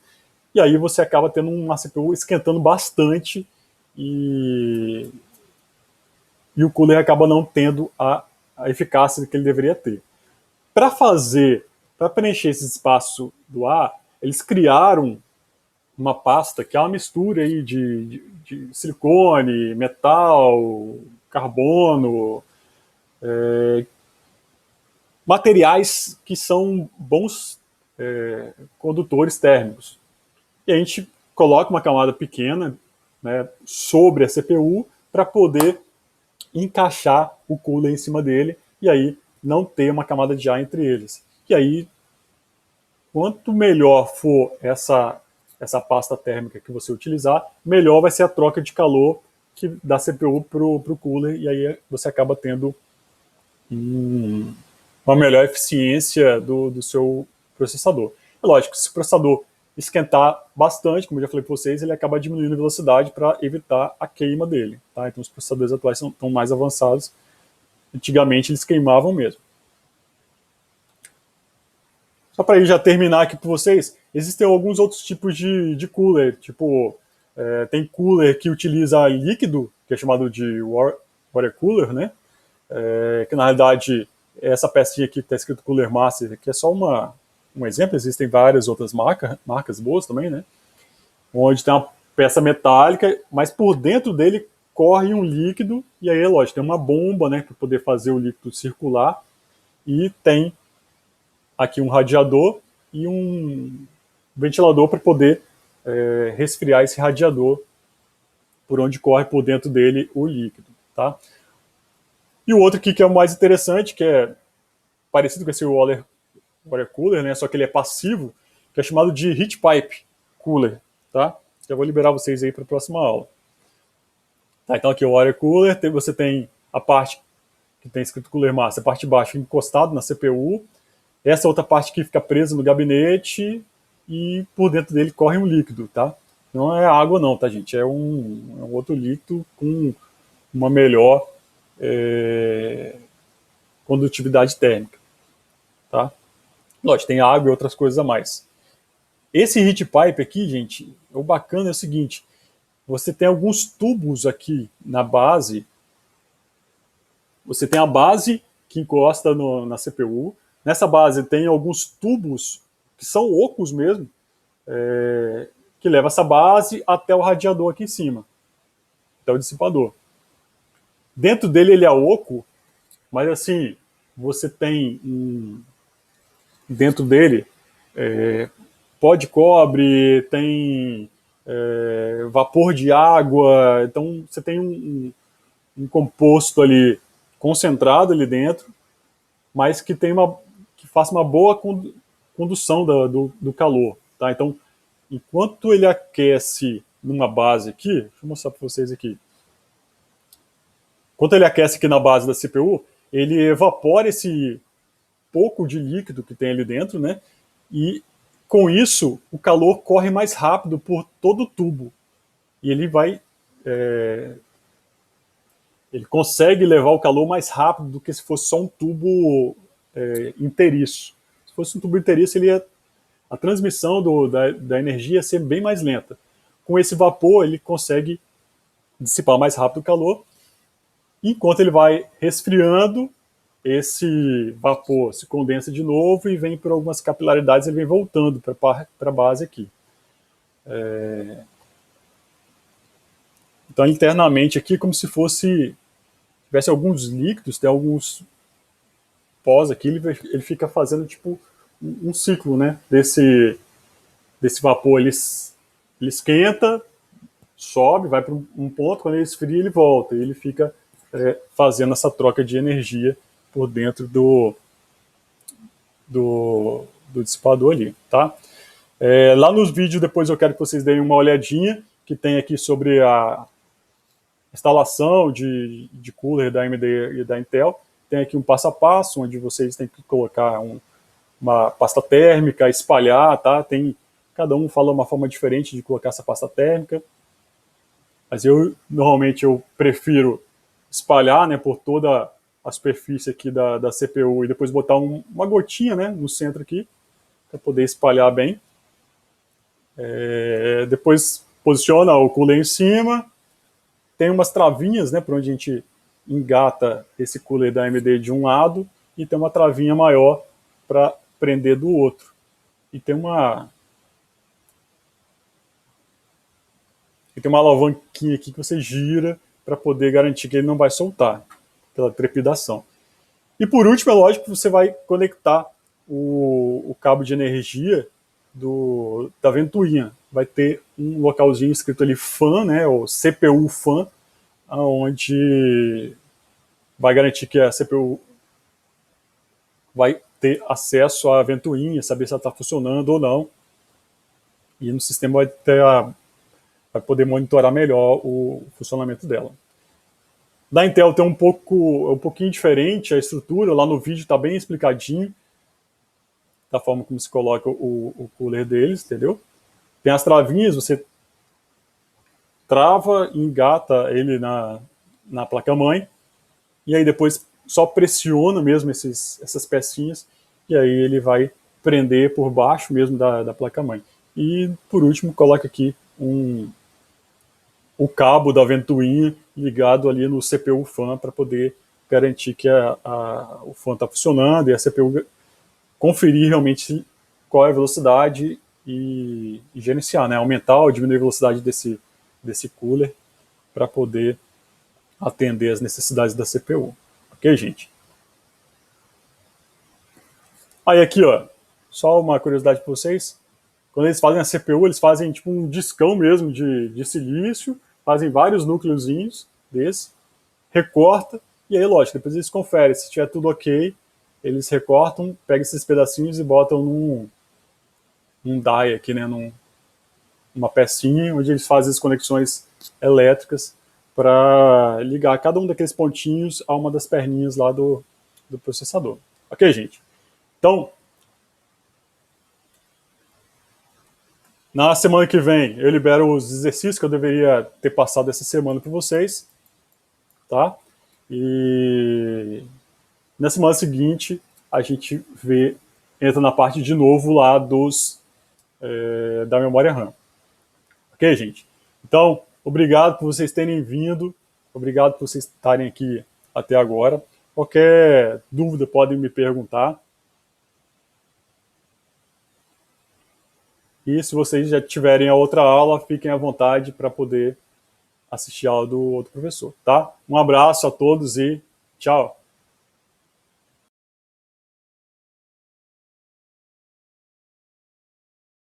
e aí você acaba tendo uma CPU esquentando bastante e o cooler acaba não tendo a eficácia que ele deveria ter. Para preencher esse espaço do ar, eles criaram uma pasta que é uma mistura aí de silicone, metal, carbono, materiais que são bons condutores térmicos. E a gente coloca uma camada pequena, né, sobre a CPU para poder encaixar o cooler em cima dele e aí não ter uma camada de ar entre eles. E aí, quanto melhor for essa pasta térmica que você utilizar, melhor vai ser a troca de calor da CPU para o cooler, e aí você acaba tendo uma melhor eficiência do seu processador. É lógico, se o processador esquentar bastante, como eu já falei para vocês, ele acaba diminuindo a velocidade para evitar a queima dele. Tá? Então os processadores atuais estão mais avançados. Antigamente eles queimavam mesmo. Só para já terminar aqui para vocês, existem alguns outros tipos de cooler, tipo, tem cooler que utiliza líquido, que é chamado de water cooler, né? Que na realidade essa pecinha aqui que está escrito Cooler Master, que é só um exemplo, existem várias outras marcas boas também, né? Onde tem uma peça metálica, mas por dentro dele corre um líquido, e aí, lógico, tem uma bomba, né, para poder fazer o líquido circular, e tem aqui um radiador e um ventilador para poder resfriar esse radiador por onde corre por dentro dele o líquido, tá? E o outro aqui que é o mais interessante, que é parecido com esse water cooler, né? Só que ele é passivo, que é chamado de heat pipe cooler, tá? Já vou liberar vocês aí para a próxima aula. Tá, então aqui o water cooler, você tem a parte que tem escrito Cooler Master, a parte de baixo encostado na CPU, essa outra parte que fica presa no gabinete e por dentro dele corre um líquido, tá? Não é água não, tá, gente? É um outro líquido com uma melhor condutividade térmica, tá? Lógico, tem água e outras coisas a mais. Esse heat pipe aqui, gente, o bacana é o seguinte, você tem alguns tubos aqui na base, você tem a base que encosta na CPU, nessa base tem alguns tubos que são ocos mesmo, que leva essa base até o radiador aqui em cima, até o dissipador. Dentro dele ele é oco, mas assim, você tem dentro dele pó de cobre, tem vapor de água, então você tem um composto ali concentrado ali dentro, mas que que faça uma boa condução do calor, tá? Então, enquanto ele aquece numa base aqui, deixa eu mostrar para vocês aqui. Enquanto ele aquece aqui na base da CPU, ele evapora esse pouco de líquido que tem ali dentro, né? E com isso, o calor corre mais rápido por todo o tubo. E ele vai. Ele consegue levar o calor mais rápido do que se fosse só um tubo inteiriço. Se fosse um tubo inteiriço, a transmissão da energia ia ser bem mais lenta. Com esse vapor, ele consegue dissipar mais rápido o calor. Enquanto ele vai resfriando, esse vapor se condensa de novo e vem por algumas capilaridades, ele vem voltando para a base aqui. Então, internamente aqui, como se tivesse alguns líquidos, tem alguns pós aqui, ele fica fazendo tipo um ciclo, né? Desse vapor, ele esquenta, sobe, vai para um ponto, quando ele esfria, ele volta, e ele fica fazendo essa troca de energia por dentro do dissipador ali, tá? Lá nos vídeos, depois eu quero que vocês deem uma olhadinha, que tem aqui sobre a instalação de cooler da AMD e da Intel. Tem aqui um passo a passo, onde vocês têm que colocar uma pasta térmica, espalhar, tá? Cada um fala uma forma diferente de colocar essa pasta térmica, mas normalmente eu prefiro espalhar, né, por toda a superfície aqui da CPU e depois botar uma gotinha, né, no centro aqui, para poder espalhar bem. Depois posiciona o cooler em cima, tem umas travinhas, né, para onde a gente engata esse cooler da AMD de um lado e tem uma travinha maior para prender do outro. E tem uma alavanquinha aqui que você gira para poder garantir que ele não vai soltar pela trepidação. E por último, é lógico que você vai conectar o cabo de energia da ventoinha. Vai ter um localzinho escrito ali fan, né, ou CPU fan, onde vai garantir que a CPU vai ter acesso à ventoinha, saber se ela está funcionando ou não. e no sistema vai poder monitorar melhor o funcionamento dela. Da Intel tem um pouquinho diferente a estrutura, lá no vídeo está bem explicadinho da forma como se coloca o cooler deles, entendeu? Tem as travinhas, você trava e engata ele na placa-mãe, e aí depois só pressiona mesmo essas pecinhas, e aí ele vai prender por baixo mesmo da placa-mãe. E por último, coloca aqui o cabo da ventoinha ligado ali no CPU fan para poder garantir que o fan está funcionando e a CPU conferir realmente qual é a velocidade e gerenciar, né? Aumentar ou diminuir a velocidade desse cooler para poder atender as necessidades da CPU. Ok, gente? Aí aqui, ó, só uma curiosidade para vocês. Quando eles fazem a CPU, eles fazem tipo um discão mesmo de silício, fazem vários núcleozinhos desse, recorta, e aí, lógico, depois eles conferem. Se tiver tudo ok, eles recortam, pegam esses pedacinhos e botam num die aqui, né, numa pecinha, onde eles fazem as conexões elétricas para ligar cada um daqueles pontinhos a uma das perninhas lá do processador. Ok, gente? Então, na semana que vem, eu libero os exercícios que eu deveria ter passado essa semana para vocês, tá? E na semana seguinte, a gente entra na parte de novo lá da memória RAM. Ok, gente? Então, obrigado por vocês terem vindo, obrigado por vocês estarem aqui até agora. Qualquer dúvida podem me perguntar. E se vocês já tiverem a outra aula, fiquem à vontade para poder assistir a aula do outro professor, tá? Um abraço a todos e tchau!